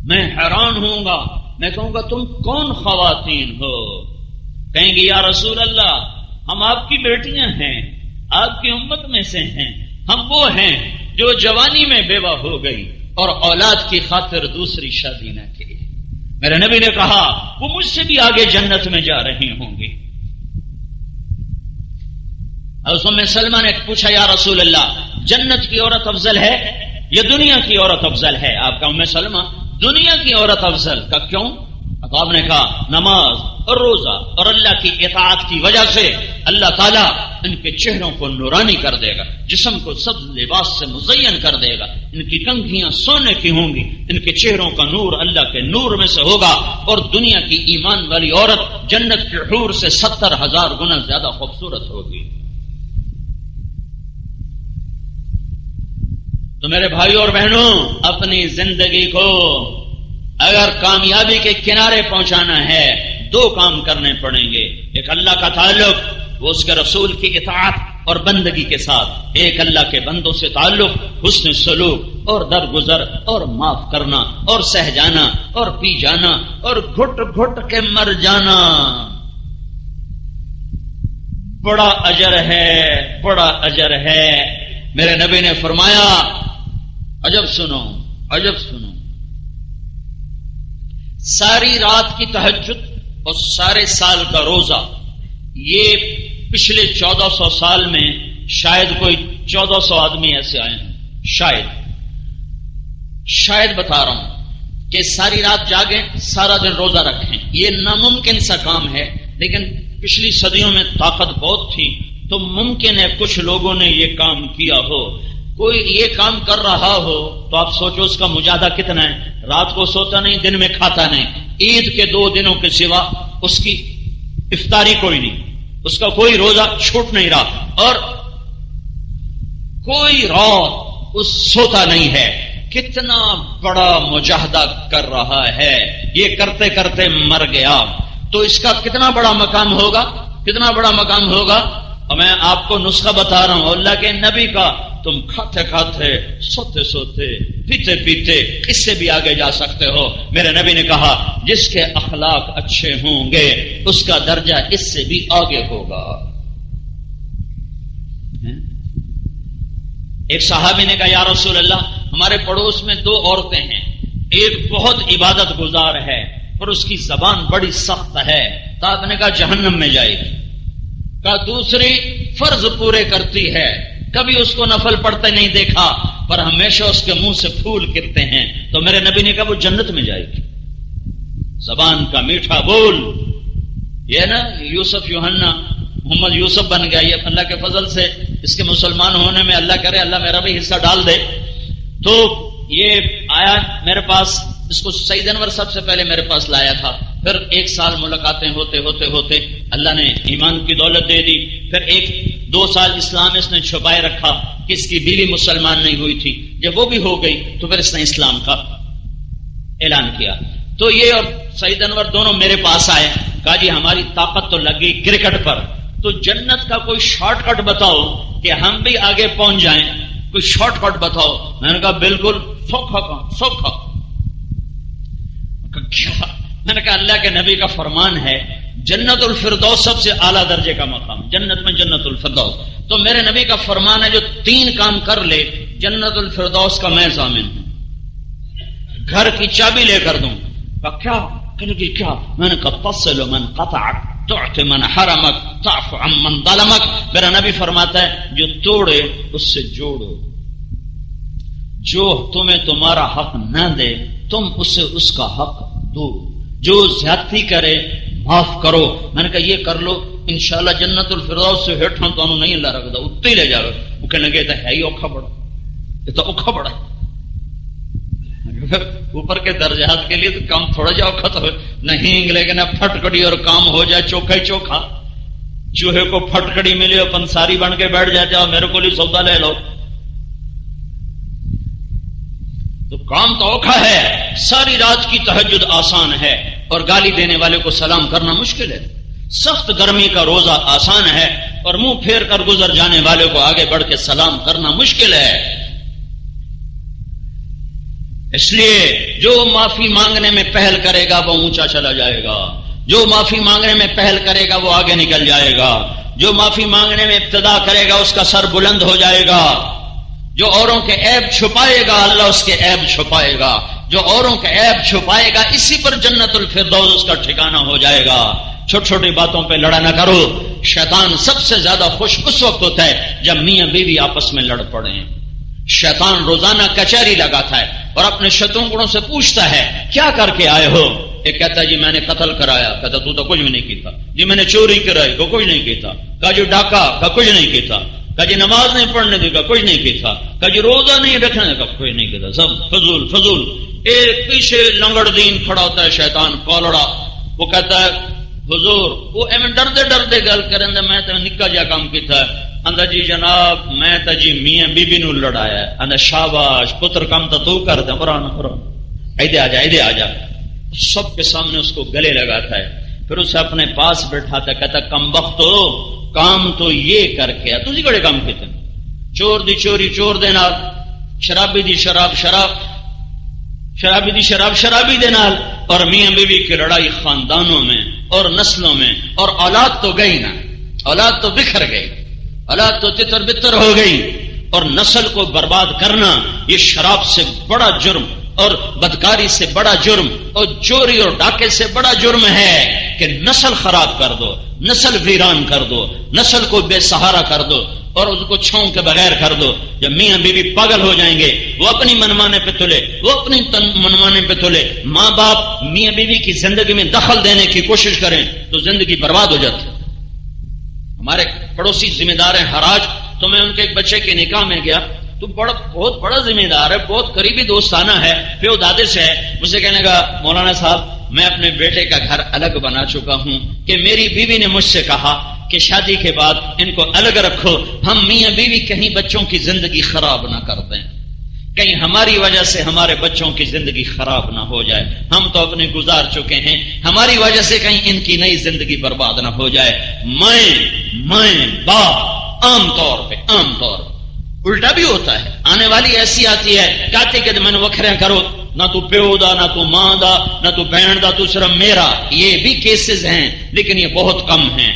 میں حیران ہوں گا، میں کہوں گا تم کون خواتین ہو؟ کہیں گی یا رسول اللہ ہم آپ کی بیٹیاں ہیں، آپ کی امت میں سے ہیں، ہم وہ ہیں جو جوانی میں بیوہ ہو گئی اور اولاد کی خاطر دوسری شادی نہ کی۔ میرے نبی نے کہا وہ مجھ سے بھی آگے جنت میں جا رہی ہوں گی۔ ام سلمہ نے پوچھا یا رسول اللہ جنت کی عورت افضل ہے یا دنیا کی عورت افضل ہے؟ آپ کا ام سلمہ دنیا کی عورت افضل کا کیوں؟ اب آپ نے کہا نماز اور روزہ اور اللہ کی اطاعت کی وجہ سے اللہ تعالیٰ ان کے چہروں کو نورانی کر دے گا، جسم کو سبز لباس سے مزین کر دے گا، ان کی کنگھیاں سونے کی ہوں گی، ان کے چہروں کا نور اللہ کے نور میں سے ہوگا، اور دنیا کی ایمان والی عورت جنت کے حور سے 70,000 گنا زیادہ خوبصورت ہوگی۔ تو میرے بھائیوں اور بہنوں، اپنی زندگی کو اگر کامیابی کے کنارے پہنچانا ہے 2 کام کرنے پڑیں گے، ایک اللہ کا تعلق، وہ اس کے رسول کی اطاعت اور بندگی کے ساتھ، ایک اللہ کے بندوں سے تعلق، حسن سلوک اور درگزر اور معاف کرنا اور سہ جانا اور پی جانا اور گھٹ گھٹ کے مر جانا۔ بڑا اجر ہے، بڑا اجر ہے۔ میرے نبی نے فرمایا عجب سنو، عجب سنو، ساری رات کی تہجد اور سارے سال کا روزہ، یہ پچھلے 1400 سال میں شاید کوئی 1400 آدمی ایسے آئے ہیں، شاید بتا رہا ہوں کہ ساری رات جاگیں، سارا دن روزہ رکھیں، یہ ناممکن سا کام ہے، لیکن پچھلی صدیوں میں طاقت بہت تھی تو ممکن ہے کچھ لوگوں نے یہ کام کیا ہو۔ کوئی یہ کام کر رہا ہو تو آپ سوچو اس کا مجاہدہ کتنا ہے، رات کو سوتا نہیں، دن میں کھاتا نہیں، عید کے 2 دنوں کے سوا اس کی افطاری کوئی نہیں، اس کا کوئی روزہ چھوٹ نہیں رہا، اور کوئی رات اس سوتا نہیں ہے۔ کتنا بڑا مجاہدہ کر رہا ہے، یہ کرتے کرتے مر گیا، تو اس کا کتنا بڑا مقام ہوگا، کتنا بڑا مقام ہوگا۔ اور میں آپ کو نسخہ بتا رہا ہوں اللہ کے نبی کا، تم کھاتے کھاتے، سوتے سوتے، پیتے پیتے اس سے بھی آگے جا سکتے ہو۔ میرے نبی نے کہا جس کے اخلاق اچھے ہوں گے اس کا درجہ اس سے بھی آگے ہوگا۔ ایک صحابی نے کہا یا رسول اللہ ہمارے پڑوس میں 2 عورتیں ہیں، ایک بہت عبادت گزار ہے اور اس کی زبان بڑی سخت ہے، تو آپ نے کہا جہنم میں جائے گی۔ کہا دوسری فرض پورے کرتی ہے، کبھی اس کو نفل پڑھتے نہیں دیکھا پر ہمیشہ اس کے منہ سے پھول گرتے ہیں، تو میرے نبی نے کہا وہ جنت میں جائے گی۔ زبان کا میٹھا بول، یہ نا یوسف یوحنا محمد یوسف بن گیا، یہ اللہ کے فضل سے اس کے مسلمان ہونے میں اللہ کرے اللہ میرا بھی حصہ ڈال دے۔ تو یہ آیا میرے پاس، اس کو سعید انور سب سے پہلے میرے پاس لایا تھا، پھر 1 سال ملاقاتیں ہوتے ہوتے ہوتے اللہ نے ایمان کی دولت دے دی، پھر 1-2 سال اسلام اس نے چھپائے رکھا کہ اس کی بیوی مسلمان نہیں ہوئی تھی، جب وہ بھی ہو گئی تو پھر اس نے اسلام کا اعلان کیا۔ تو یہ اور سعید انور دونوں میرے پاس آئے، کہا جی ہماری طاقت تو لگی کرکٹ پر، تو جنت کا کوئی شارٹ کٹ بتاؤ کہ ہم بھی آگے پہنچ جائیں، کوئی شارٹ کٹ بتاؤ۔ میں نے کہا بالکل سوکھا۔ کیا؟ میں نے کہا اللہ کے نبی کا فرمان ہے جنت الفردوس سب سے اعلیٰ درجے کا مقام، جنت میں جنت الفردوس، تو میرے نبی کا فرمان ہے جو 3 کام کر لے جنت الفردوس کا میں ضامن ہوں، گھر کی چابی لے کر دوں۔ کیا؟ کہنے کی کیا؟ میں نے کہا تصل من قطعک، تعطی من حرمک، تعف عن من ظلمک۔ میرا نبی فرماتا ہے جو توڑے اس سے جوڑو، جو تمہیں تمہارا حق نہ دے تم اسے اس کا حق دو، جو زیادتی کرے معاف کرو۔ میں نے کہا یہ کر لو انشاءاللہ جنت الفردوس سے ہیٹھاں تو نہیں اللہ رکھتا اتنے لے جاؤ۔ وہ کہنے لگے ہے ہی اوکھا بڑا، یہ تو اوکھا بڑا ہے. اوپر کے درجات کے لیے تو کام تھوڑا جا اوکھا تو نہیں، لیکن اب پھٹکڑی اور کام ہو جائے چوکھا ہی چوکھا. چوہے کو پھٹکڑی ملے اور پنساری بن کے بیٹھ جاتے اور میرے کو لیے سودا لے لو، تو کام تو اوکھا ہے. ساری رات کی تہجد آسان ہے اور گالی دینے والے کو سلام کرنا مشکل ہے. سخت گرمی کا روزہ آسان ہے اور منہ پھیر کر گزر جانے والے کو آگے بڑھ کے سلام کرنا مشکل ہے. اس لیے جو معافی مانگنے میں پہل کرے گا وہ اونچا چلا جائے گا، جو معافی مانگنے میں پہل کرے گا وہ آگے نکل جائے گا، جو معافی مانگنے میں ابتدا کرے گا اس کا سر بلند ہو جائے گا. جو اوروں کے عیب چھپائے گا اللہ اس کے عیب چھپائے گا، جو اوروں کے عیب چھپائے گا اسی پر جنت الفردوس اس کا ٹھکانہ ہو جائے گا. چھوٹی چھوٹی باتوں پہ لڑا نہ کرو. شیطان سب سے زیادہ خوش اس وقت ہوتا ہے جب میاں بیوی آپس میں لڑ پڑے. شیطان روزانہ کچہری لگاتا ہے اور اپنے شترنگڑوں سے پوچھتا ہے کیا کر کے آئے ہو. ایک کہتا ہے جی میں نے قتل کرایا، کہتا تو کچھ بھی نہیں کیتا. جی میں نے چوری کرائی، کو کچھ نہیں کیتا. کہا جی ڈاکہ، کا کچھ نہیں کیتا. کہا جی نماز نہیں پڑھنے دی، کا کچھ نہیں کیتا. کہا جی روزہ نہیں رکھنے کا کچھ نہیں کیتا. سب فضول فضول. ایک پیچھے لنگڑ دین کھڑا ہوتا ہے شیطان کولڑا، وہ کہتا ہے حضور وہ ایویں ڈردے ڈردے گل کریں میں تو نکا جا کام کیتا ہے. اندر جی جناب میں تو جی میاں بیوی نو لڑایا ہے. اندر شاباش پتر کام تو کر دے، قرآن قرآن ایدے آ جا ایدے آ جا. سب کے سامنے اس کو گلے لگاتا ہے، پھر اسے اپنے پاس بیٹھاتا ہے، کہتا کم وقت ہو کام تو یہ کر کے تھی کڑے کام کیتے. چور دی چوری چور دے نال، شرابی دی شراب شراب، شرابی دی شراب شرابی دے نال. اور میاں بیوی کی لڑائی خاندانوں میں اور نسلوں میں، اور اولاد تو گئی نا، اولاد تو بکھر گئی، اولاد تو تتر بتر ہو گئی. اور نسل کو برباد کرنا یہ شراب سے بڑا جرم اور بدکاری سے بڑا جرم اور چوری اور ڈاکے سے بڑا جرم ہے کہ نسل خراب کر دو، نسل ویران کر دو، نسل کو بے سہارا کر دو اور اس کو چھاؤں کے بغیر کر دو. جب میاں بیوی پاگل ہو جائیں گے، وہ اپنی منمانے پہ تلے، وہ اپنی منمانے پہ تلے. ماں باپ میاں بیوی کی زندگی میں دخل دینے کی کوشش کریں تو زندگی برباد ہو جاتی. ہمارے پڑوسی ذمہ دار ہیں حراج، تو میں ان کے ایک بچے کے نکاح میں گیا تو بہت بڑا ذمہ دار ہے، بہت قریبی دوستانہ ہے، پیو دادے سے ہے. مجھے کہنے کا مولانا صاحب میں اپنے بیٹے کا گھر الگ بنا چکا ہوں کہ میری بیوی نے مجھ سے کہا کہ شادی کے بعد ان کو الگ رکھو، ہم میاں بیوی کہیں بچوں کی زندگی خراب نہ کر دیں، کہیں ہماری وجہ سے ہمارے بچوں کی زندگی خراب نہ ہو جائے. ہم تو اپنے گزار چکے ہیں، ہماری وجہ سے کہیں ان کی نئی زندگی برباد نہ ہو جائے. میں باپ عام طور پہ الٹا بھی ہوتا ہے. آنے والی ایسی آتی ہے کہتے کہ میں نے وکھرے کرو، نہ تو پیو دا، نہ تو ماں دا، نہ تو بہن دا، تو صرف میرا. یہ بھی کیسز ہیں لیکن یہ بہت کم ہیں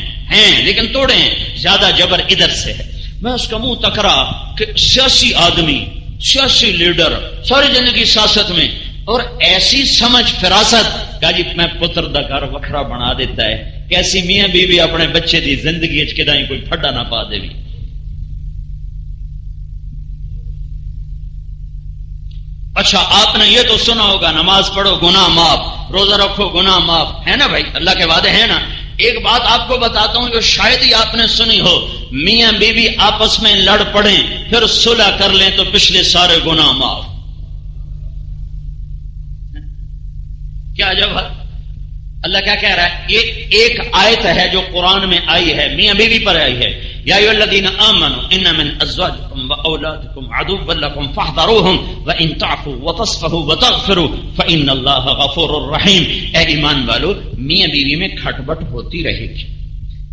لیکن توڑے ہیں. زیادہ جبر ادھر سے ہے. میں اس کا منہ تکرا کہ سیاسی آدمی، سیاسی لیڈر ساری زندگی سیاست میں اور ایسی سمجھ فراست کہ جی میں پتر دا گھر وکھرا بنا دیتا ہے. کیسی میاں بیوی اپنے بچے دی زندگی کدائیں کوئی پھڈا نہ پا دے. اچھا آپ نے یہ تو سنا ہوگا نماز پڑھو گناہ معاف، روزہ رکھو گناہ معاف، ہے نا بھائی؟ اللہ کے وعدے ہیں نا. ایک بات آپ کو بتاتا ہوں جو شاید ہی آپ نے سنی ہو، میاں بیوی آپس میں لڑ پڑیں پھر صلح کر لیں تو پچھلے سارے گناہ معاف. کیا جب اللہ کیا کہہ رہا ہے؟ یہ ایک آیت ہے جو قرآن میں آئی ہے، میاں بیوی پر آئی ہے. یا ایھا الذین آمنوا ان من ازواجکم واولادکم عدوا لکم فاحذروہم وان تعفوا وتصفحوا وتغفروا فان اللہ غفور رحیم. اے ایمان والو، میاں بیوی میں کھٹ بٹ ہوتی رہے گی،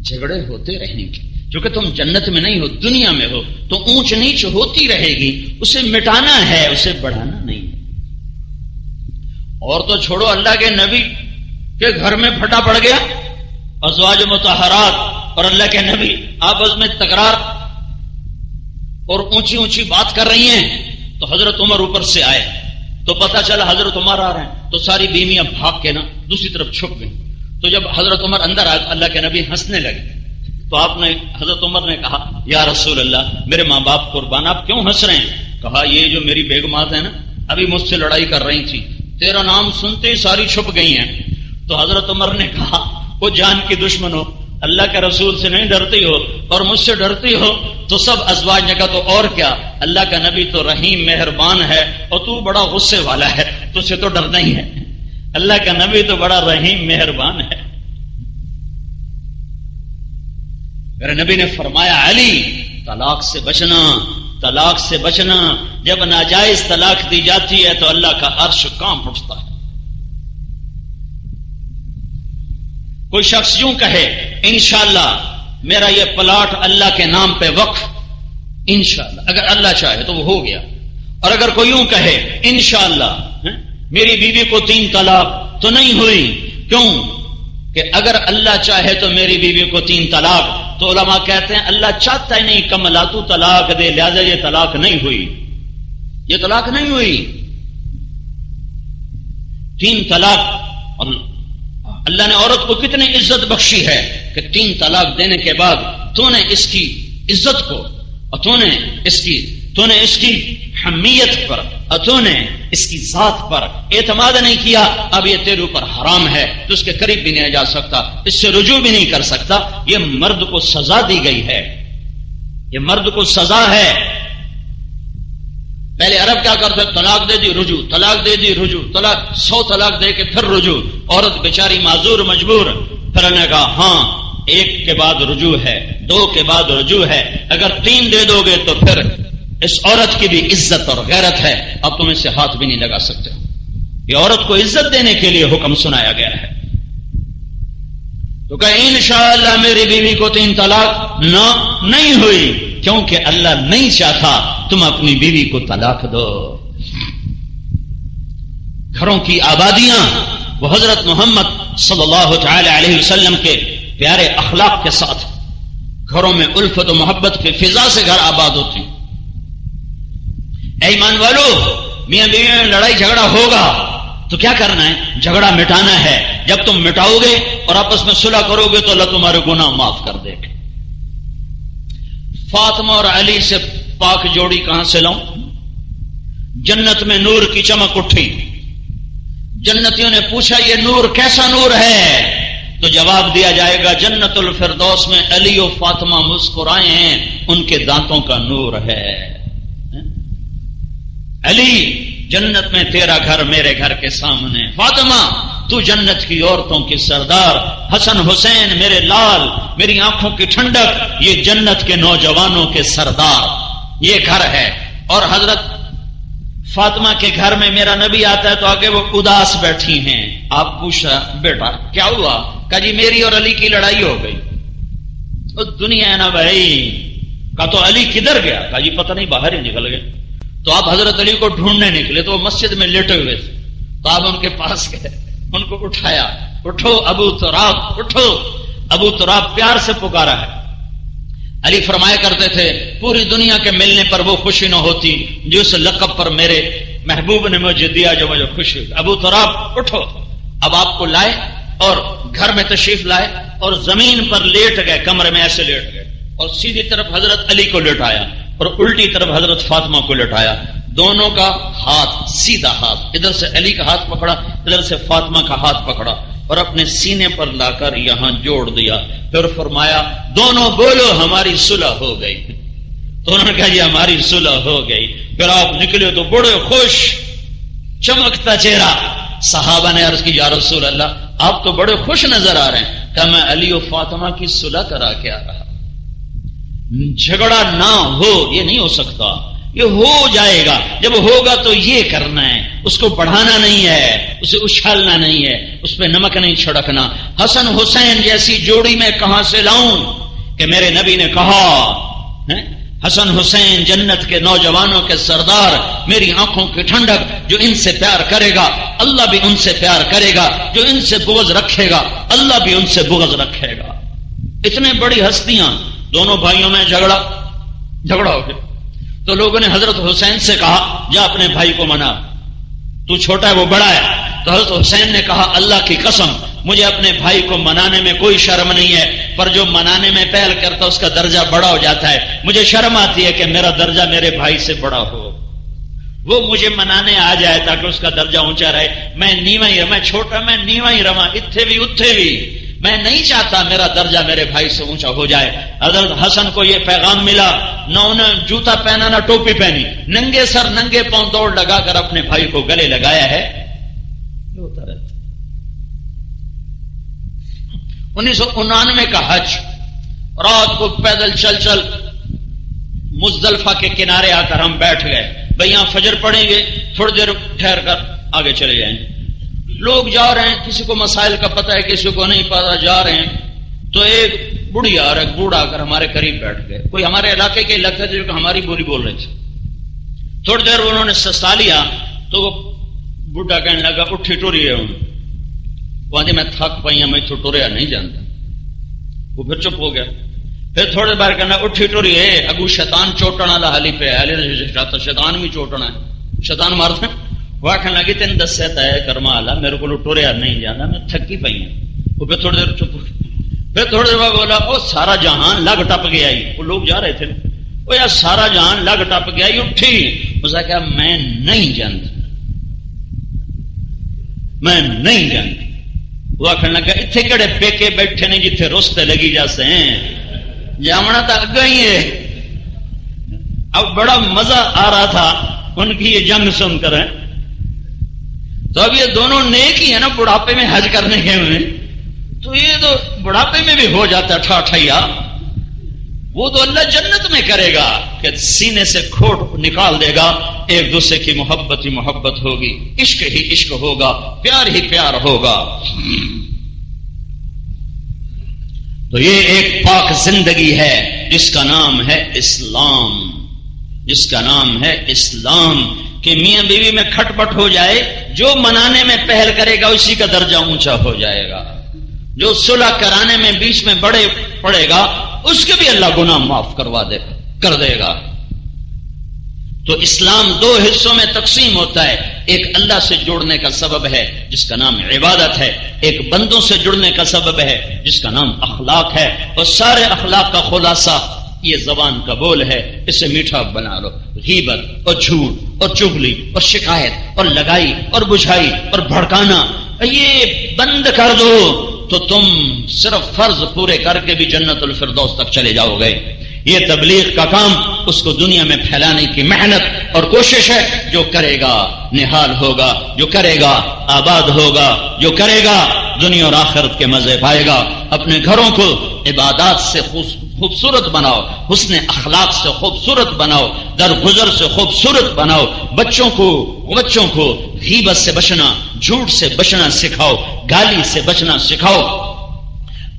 جھگڑے ہوتے رہیں گے، کیونکہ تم جنت میں نہیں ہو دنیا میں ہو، تو اونچ نیچ ہوتی رہے گی. اسے مٹانا ہے، اسے بڑھانا نہیں. اور تو چھوڑو، اللہ کے نبی کے گھر میں پھٹا پڑ گیا، ازواج مطہرات اور اللہ کے نبی آپس میں تکرار اور اونچی اونچی بات کر رہی ہیں. تو حضرت عمر اوپر سے آئے تو پتہ چلا حضرت عمر آ رہے ہیں، تو ساری بیویاں بھاگ کے نا دوسری طرف چھپ گئی. تو جب حضرت عمر اندر آئے اللہ کے نبی ہنسنے لگے. تو آپ نے حضرت عمر نے کہا یا رسول اللہ میرے ماں باپ قربان، آپ کیوں ہنس رہے ہیں؟ کہا یہ جو میری بیگمات ہے نا ابھی مجھ سے لڑائی کر رہی تھی، تیرا نام سنتے ہی ساری چھپ گئی ہیں. تو حضرت عمر نے کہا وہ جان کی دشمن ہو، اللہ کے رسول سے نہیں ڈرتی ہو اور مجھ سے ڈرتی ہو تو سب ازواج نے کہا تو اور کیا، اللہ کا نبی تو رحیم مہربان ہے اور تو بڑا غصے والا ہے، تجھ سے تو ڈرنا ہی ہے۔ اللہ کا نبی تو بڑا رحیم مہربان ہے۔ میرے نبی نے فرمایا علی طلاق سے بچنا، طلاق سے بچنا، جب ناجائز طلاق دی جاتی ہے تو اللہ کا عرش کانپ اٹھتا ہے۔ کوئی شخص یوں کہے انشاءاللہ میرا یہ پلاٹ اللہ کے نام پہ وقف، انشاءاللہ اگر اللہ چاہے تو وہ ہو گیا، اور اگر کوئی یوں کہے انشاءاللہ میری بیوی کو 3 طلاق تو نہیں ہوئی، کیوں کہ اگر اللہ چاہے تو میری بیوی کو 3 طلاق، تو علماء کہتے ہیں اللہ چاہتا ہی نہیں کملا تو طلاق دے، لہذا یہ طلاق نہیں ہوئی، یہ طلاق نہیں ہوئی۔ 3 طلاق، اللہ نے عورت کو کتنی عزت بخشی ہے کہ 3 طلاق دینے کے بعد تو نے اس کی عزت کو اور تو نے اس کی حمیت پر اور تو نے اس کی ذات پر اعتماد نہیں کیا، اب یہ تیرے اوپر حرام ہے، تو اس کے قریب بھی نہیں جا سکتا، اس سے رجوع بھی نہیں کر سکتا۔ یہ مرد کو سزا دی گئی ہے، یہ مرد کو سزا ہے۔ پہلے عرب کیا کرتے، طلاق دے دی رجوع، طلاق دے دی رجوع، طلاق 100 طلاق دے کے پھر رجوع، عورت بیچاری معذور مجبور، پھر انہوں نے کہا ہاں 1 کے بعد رجوع ہے، 2 کے بعد رجوع ہے، اگر 3 دے دو گے تو پھر اس عورت کی بھی عزت اور غیرت ہے، اب تم اس سے ہاتھ بھی نہیں لگا سکتے۔ یہ عورت کو عزت دینے کے لیے حکم سنایا گیا ہے۔ تو کہ انشاءاللہ میری بیوی کو 3 طلاق نہیں ہوئی، کیونکہ اللہ نہیں چاہتا تم اپنی بیوی کو طلاق دو۔ گھروں کی آبادیاں وہ حضرت محمد صلی اللہ تعالی علیہ وسلم کے پیارے اخلاق کے ساتھ، گھروں میں الفت و محبت کی فضا سے گھر آباد ہوتی۔ اے ایمان والو، میاں بیوی میں لڑائی جھگڑا ہوگا تو کیا کرنا ہے؟ جھگڑا مٹانا ہے۔ جب تم مٹاؤ گے اور آپس میں صلح کرو گے تو اللہ تمہارے گناہ معاف کر دے گا۔ فاطمہ اور علی سے پاک جوڑی کہاں سے لاؤں؟ جنت میں نور کی چمک اٹھی، جنتیوں نے پوچھا یہ نور کیسا نور ہے؟ تو جواب دیا جائے گا جنت الفردوس میں علی و فاطمہ مسکرائے ہیں، ان کے دانتوں کا نور ہے۔ علی جنت میں تیرا گھر میرے گھر کے سامنے، فاطمہ تو جنت کی عورتوں کی سردار، حسن حسین میرے لال، میری آنکھوں کی ٹھنڈک، یہ جنت کے نوجوانوں کے سردار، یہ گھر ہے۔ اور حضرت فاطمہ کے گھر میں میرا نبی آتا ہے تو آگے وہ اداس بیٹھی ہیں۔ آپ پوچھا بیٹا کیا ہوا؟ کہا جی میری اور علی کی لڑائی ہو گئی۔ دنیا ہے نا بھائی۔ کہا تو علی کدھر گیا؟ کہا جی پتہ نہیں، باہر ہی نکل گئے۔ تو آپ حضرت علی کو ڈھونڈنے نکلے تو وہ مسجد میں لیٹے ہوئے تھے، تو آپ ان کے پاس گئے، ان کو اٹھایا، اٹھو ابو تراب، اٹھو۔ ابو تراب پیار سے پکارا ہے۔ علی فرمایا کرتے تھے پوری دنیا کے ملنے پر وہ خوشی نہ ہوتی جو اس لقب پر میرے محبوب نے مجھے دیا جو مجھے خوشی ہوئی۔ ابو تراب اٹھو۔ اب آپ کو لائے اور گھر میں تشریف لائے اور زمین پر لیٹ گئے، کمرے میں ایسے لیٹ گئے، اور سیدھی طرف حضرت علی کو لٹایا اور الٹی طرف حضرت فاطمہ کو لٹایا۔ دونوں کا ہاتھ سیدھا ہاتھ، ادھر سے علی کا ہاتھ پکڑا، ادھر سے فاطمہ کا ہاتھ پکڑا اور اپنے سینے پر لا کر یہاں جوڑ دیا۔ پھر فرمایا دونوں بولو ہماری صلح ہو گئی۔ تو انہوں نے کہا جی ہماری صلح ہو گئی۔ پھر آپ نکلے تو بڑے خوش، چمکتا چہرہ۔ صحابہ نے عرض کی یا رسول اللہ آپ تو بڑے خوش نظر آ رہے ہیں۔ کہ میں علی و فاطمہ کی صلح کرا کے آ رہا۔ جھگڑا نہ ہو یہ نہیں ہو سکتا، یہ ہو جائے گا۔ جب ہوگا تو یہ کرنا ہے، اس کو بڑھانا نہیں ہے، اسے اچھالنا نہیں ہے، اس پہ نمک نہیں چھڑکنا۔ حسن حسین جیسی جوڑی میں کہاں سے لاؤں کہ میرے نبی نے کہا حسن حسین جنت کے نوجوانوں کے سردار، میری آنکھوں کی ٹھنڈک، جو ان سے پیار کرے گا اللہ بھی ان سے پیار کرے گا، جو ان سے بغض رکھے گا اللہ بھی ان سے بغض رکھے گا۔ اتنے بڑی ہستیاں، دونوں بھائیوں میں جھگڑا ہو گیا تو لوگوں نے حضرت حسین سے کہا جا اپنے بھائی کو منا، تو چھوٹا ہے وہ بڑا ہے۔ تو حضرت حسین نے کہا اللہ کی قسم مجھے اپنے بھائی کو منانے میں کوئی شرم نہیں ہے، پر جو منانے میں پہل کرتا اس کا درجہ بڑا ہو جاتا ہے، مجھے شرم آتی ہے کہ میرا درجہ میرے بھائی سے بڑا ہو، وہ مجھے منانے آ جائے تاکہ اس کا درجہ اونچا رہے۔ میں نیواں ہی، میں چھوٹا، میں نیواں ہی رہا، اتھے بھی اتھے بھی، میں نہیں چاہتا میرا درجہ میرے بھائی سے اونچا ہو جائے. حضرت حسن کو یہ پیغام ملا، نہ انہیں جوتا پہنا نہ ٹوپی پہنی، ننگے سر ننگے پاؤں دوڑ لگا کر اپنے بھائی کو گلے لگایا ہے. یہ ہوتا رہتا. 1999 کا حج، رات کو پیدل چل چل مزدلفہ کے کنارے آ کر ہم بیٹھ گئے. بھئی یہاں فجر پڑھیں گے، تھوڑی دیر ٹھہر کر آگے چلے جائیں. لوگ جا رہے ہیں، کسی کو مسائل کا پتہ ہے، کسی کو نہیں پتا، جا رہے ہیں. تو ایک بڑھیا اور ایک بوڑھا آ کر ہمارے قریب بیٹھ گئے. کوئی ہمارے علاقے کے لگتے تھے جو کہ ہماری بولی بول رہے تھے. تھوڑی دیر انہوں نے سستا لیا تو وہ بوڑھا کہنے لگا اٹھی ٹوری ہے. وہ میں تھک پائی ہوں، میں تو ٹوریا نہیں جانتا. وہ پھر چپ ہو گیا. پھر تھوڑی بار کہنا اٹھی ٹوری ہے، اگو شیطان چوٹنا والا حالی پہ ہے، شیطان بھی چوٹنا ہے، شیطان مارتا. وہ آخر لگی تین دس ہے کرما والا، میرے کو ٹوریا نہیں جانا، میں تھکی پئی ہوں. وہ پھر تھوڑی دیر چپ ہو. پھر تھوڑی دیر بعد بولا او سارا جہان لگ ٹپ گیا. وہ لوگ جا رہے تھے، وہ یار سارا جہان لگ ٹپ گیا. اٹھی. اس نے کہا میں نہیں جانتا، میں نہیں جانتی. وہ آخر لگا اتنے کہڑے پیکے بیٹھے نے جتنے رستے لگی جاتے ہیں، جامنا تو اگا ہی ہے. اب بڑا مزہ آ رہا تھا ان کی یہ جنگ سن کر. تو اب یہ دونوں نیک ہی ہے نا، بڑھاپے میں حج کرنے گئے ہوئے، تو یہ تو بڑھاپے میں بھی ہو جاتا ہے ٹھاٹھیا. وہ تو اللہ جنت میں کرے گا کہ سینے سے کھوٹ نکال دے گا. ایک دوسرے کی محبت ہی محبت ہوگی، عشق ہی عشق ہوگا، پیار ہی پیار ہوگا. تو یہ ایک پاک زندگی ہے جس کا نام ہے اسلام، جس کا نام ہے اسلام. کہ میاں بیوی میں کھٹ پٹ ہو جائے، جو منانے میں پہل کرے گا اسی کا درجہ اونچا ہو جائے گا. جو صلح کرانے میں بیچ میں بڑے پڑے گا اس کے بھی اللہ گناہ معاف کر دے گا. تو اسلام دو حصوں میں تقسیم ہوتا ہے. ایک اللہ سے جڑنے کا سبب ہے جس کا نام عبادت ہے، ایک بندوں سے جڑنے کا سبب ہے جس کا نام اخلاق ہے. اور سارے اخلاق کا خلاصہ یہ زبان کا بول ہے، اسے میٹھا بنا لو. غیبت اور جھوٹ اور چغلی اور شکایت اور لگائی اور بجھائی اور بھڑکانا یہ بند کر دو تو تم صرف فرض پورے کر کے بھی جنت الفردوس تک چلے جاؤ گے. یہ تبلیغ کا کام، اس کو دنیا میں پھیلانے کی محنت اور کوشش ہے. جو کرے گا نحال ہوگا، جو کرے گا آباد ہوگا، جو کرے گا دنیا اور آخرت کے مزے پائے گا. اپنے گھروں کو عبادات سے خوبصورت بناؤ، حسن اخلاق سے خوبصورت بناؤ، درگزر سے خوبصورت بناؤ. بچوں کو غیبت سے بچنا، جھوٹ سے بچنا سکھاؤ، گالی سے بچنا سکھاؤ.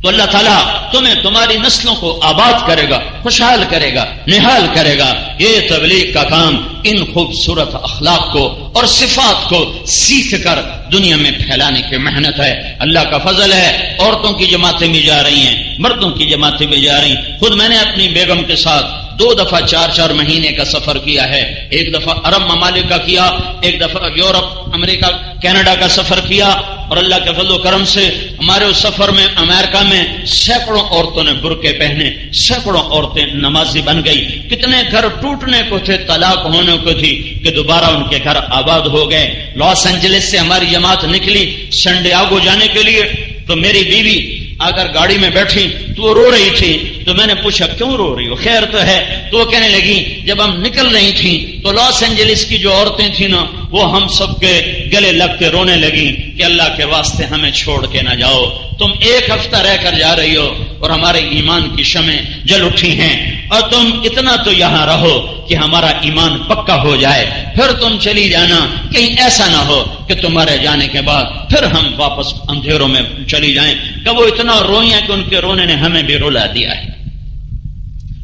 تو اللہ تعالیٰ تمہیں تمہاری نسلوں کو آباد کرے گا، خوشحال کرے گا، نحال کرے گا. یہ تبلیغ کا کام ان خوبصورت اخلاق کو اور صفات کو سیکھ کر دنیا میں پھیلانے کی محنت ہے. اللہ کا فضل ہے، عورتوں کی جماعتیں بھی جا رہی ہیں، مردوں کی جماعتیں بھی جا رہی ہیں. خود میں نے اپنی بیگم کے ساتھ 2 دفعہ 4 مہینے کا سفر کیا ہے. ایک دفعہ عرب ممالک کا کیا، ایک دفعہ یورپ، امریکہ، کینیڈا کا سفر کیا. اور اللہ کے فضل و کرم سے ہمارے اس سفر میں امریکہ میں سینکڑوں عورتوں نے برقعے پہنے، سینکڑوں عورتیں نمازی بن گئی. کتنے گھر ٹوٹنے کو تھے، طلاق ہونے کو تھی کہ دوبارہ ان کے گھر آباد ہو گئے. لاس اینجلس سے ہماری جماعت نکلی سنڈیاگو جانے کے لیے. تو میری بیوی اگر گاڑی میں بیٹھی تو وہ رو رہی تھی. تو میں نے پوچھا کیوں رو رہی ہو، خیر تو ہے؟ تو وہ کہنے لگی جب ہم نکل رہی تھیں تو لاس اینجلس کی جو عورتیں تھیں نا وہ ہم سب کے گلے لگ کے رونے لگی کہ اللہ کے واسطے ہمیں چھوڑ کے نہ جاؤ. تم 1 ہفتہ رہ کر جا رہی ہو اور ہمارے ایمان کی شمعیں جل اٹھی ہیں، اور تم اتنا تو یہاں رہو کہ ہمارا ایمان پکا ہو جائے، پھر تم چلی جانا. کہیں ایسا نہ ہو کہ تمہارے جانے کے بعد پھر ہم واپس اندھیروں میں چلی جائیں. کہ وہ اتنا روئی ہیں کہ ان کے رونے نے ہمیں بھی رلا دیا ہے.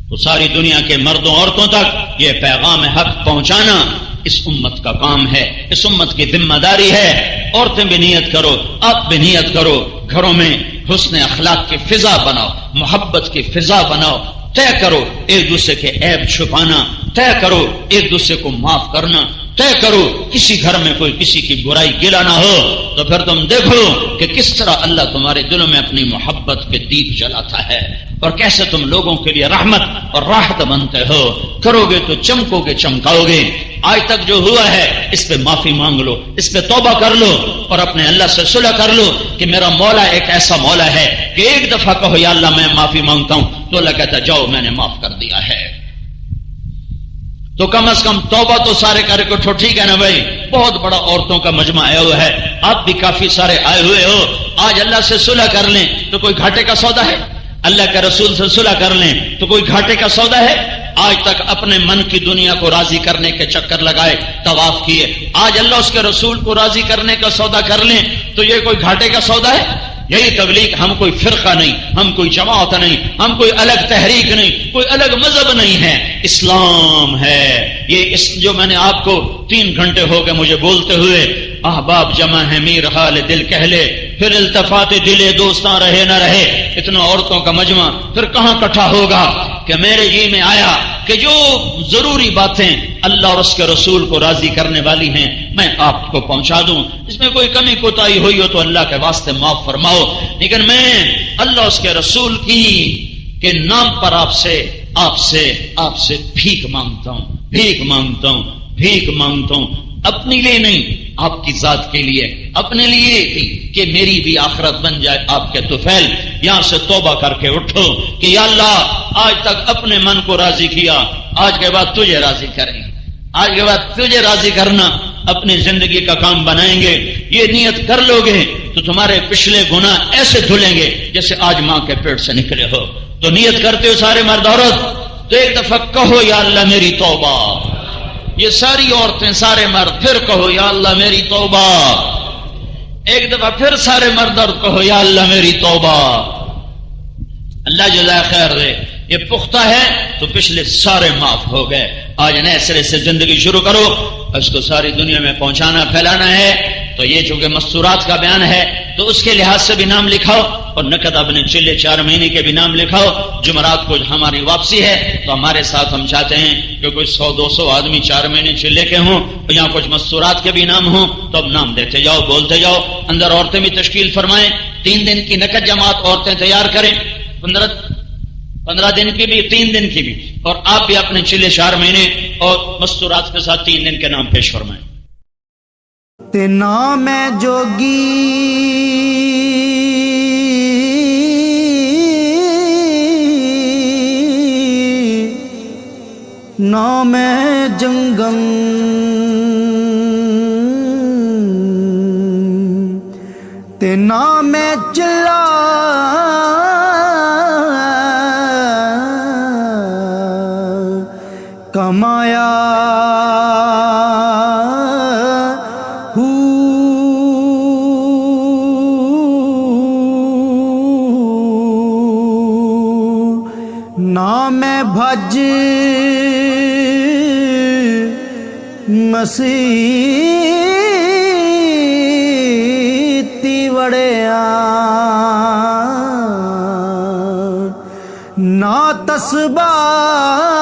تو ساری دنیا کے مردوں عورتوں تک یہ پیغام حق پہنچانا اس امت کا کام ہے، اس امت کی ذمہ داری ہے. عورتیں بھی نیت کرو، آپ بھی نیت کرو. گھروں میں حسن اخلاق کی فضا بناؤ، محبت کی فضا بناؤ. طے کرو ایک دوسرے کے عیب چھپانا، طے کرو ایک دوسرے کو معاف کرنا، طے کرو کسی گھر میں کوئی کسی کی برائی گلا نہ ہو. تو پھر تم دیکھو کہ کس طرح اللہ تمہارے دلوں میں اپنی محبت کے دیپ جلاتا ہے، اور کیسے تم لوگوں کے لیے رحمت اور راحت بنتے ہو. کرو گے تو چمکو گے، چمکاؤ گے. آج تک جو ہوا ہے اس پہ معافی مانگ لو، اس پہ توبہ کر لو، اور اپنے اللہ سے صلح کر لو کہ میرا مولا ایک ایسا مولا ہے کہ ایک دفعہ کہو یا اللہ میں معافی مانگتا ہوں، تو اللہ کہتا جاؤ میں نے معاف کر دیا ہے۔ تو کم از کم توبہ تو سارے کر کے اٹھو، ٹھیک ہے نا بھائی؟ بہت بڑا عورتوں کا مجمع آیا ہوا ہے، آپ بھی کافی سارے آئے ہوئے ہو، آج اللہ سے صلح کر لیں تو کوئی گھاٹے کا سودا ہے؟ اللہ کے رسول سے صلح کر لیں تو کوئی گھاٹے کا سودا ہے؟ آج تک اپنے من کی دنیا کو راضی کرنے کے چکر لگائے، طواف کیے، آج اللہ اس کے رسول کو راضی کرنے کا سودا کر لیں تو یہ کوئی گھاٹے کا سودا ہے؟ یہی تبلیغ، ہم کوئی فرقہ نہیں، ہم کوئی جماعت نہیں، ہم کوئی الگ تحریک نہیں، کوئی الگ مذہب نہیں ہے، اسلام ہے یہ۔ جو میں نے آپ کو 3 گھنٹے ہو گئے مجھے بولتے ہوئے، احباب جمع ہے میر حال دل کہہ لے، پھر التفات دل دوستاں رہے نہ رہے، اتنا عورتوں کا مجمع پھر کہاں کٹھا ہوگا؟ کہ میرے جی میں آیا کہ جو ضروری باتیں اللہ اور اس کے رسول کو راضی کرنے والی ہیں میں آپ کو پہنچا دوں، اس میں کوئی کمی کوتاہی ہوئی ہو تو اللہ کے واسطے معاف فرماؤ، لیکن میں اللہ اس کے رسول کی کے نام پر آپ سے بھیک مانگتا ہوں، بھیک مانگتا ہوں، بھیک مانگتا ہوں، اپنے لیے نہیں، آپ کی ذات کے لیے، اپنے لیے کہ میری بھی آخرت بن جائے آپ کے طفیل۔ یہاں سے توبہ کر کے اٹھو کہ یا اللہ آج تک اپنے من کو راضی کیا، آج کے بعد تجھے راضی کریں، آج کے بعد تجھے راضی کرنا اپنی زندگی کا کام بنائیں گے۔ یہ نیت کر لو گے تو تمہارے پچھلے گناہ ایسے دھلیں گے جیسے آج ماں کے پیٹ سے نکلے ہو۔ تو نیت کرتے ہو سارے مرد عورت، تو ایک دفعہ کہو یا اللہ میری توبہ، یہ ساری عورتیں سارے مرد پھر کہو یا اللہ میری توبہ، ایک دفعہ پھر سارے مرد عورت کہو یا اللہ میری توبہ۔ اللہ جزائے خیر دے، یہ پختہ ہے تو پچھلے سارے معاف ہو گئے، آج نئے سرے سے زندگی شروع کرو، اس کو ساری دنیا میں پہنچانا پھیلانا ہے۔ تو یہ چونکہ مستورات کا بیان ہے تو اس کے لحاظ سے بھی نام لکھاؤ، اور نقد اپنے چلے 4 مہینے کے بھی نام لکھاؤ۔ جمعرات کو ہماری واپسی ہے تو ہمارے ساتھ ہم چاہتے ہیں کہ کوئی 100-200 آدمی 4 مہینے چلے کے ہوں، اور یہاں کچھ مستورات کے بھی نام ہوں، تو اب نام دیتے جاؤ، بولتے جاؤ۔ اندر عورتیں بھی تشکیل فرمائیں، 3 دن کی نقد جماعت عورتیں تیار کریں، 15 دن کی بھی، 3 دن کی بھی، اور آپ بھی اپنے چلے 4 مہینے اور مستورات کے ساتھ 3 دن کے نام پیش فرمائیں۔ تے نام ہے جوگی نام ہے جنگم، تے نام ہے چلا کمایا نام ہے بھج مسیتی وڑیا، نا تسبیح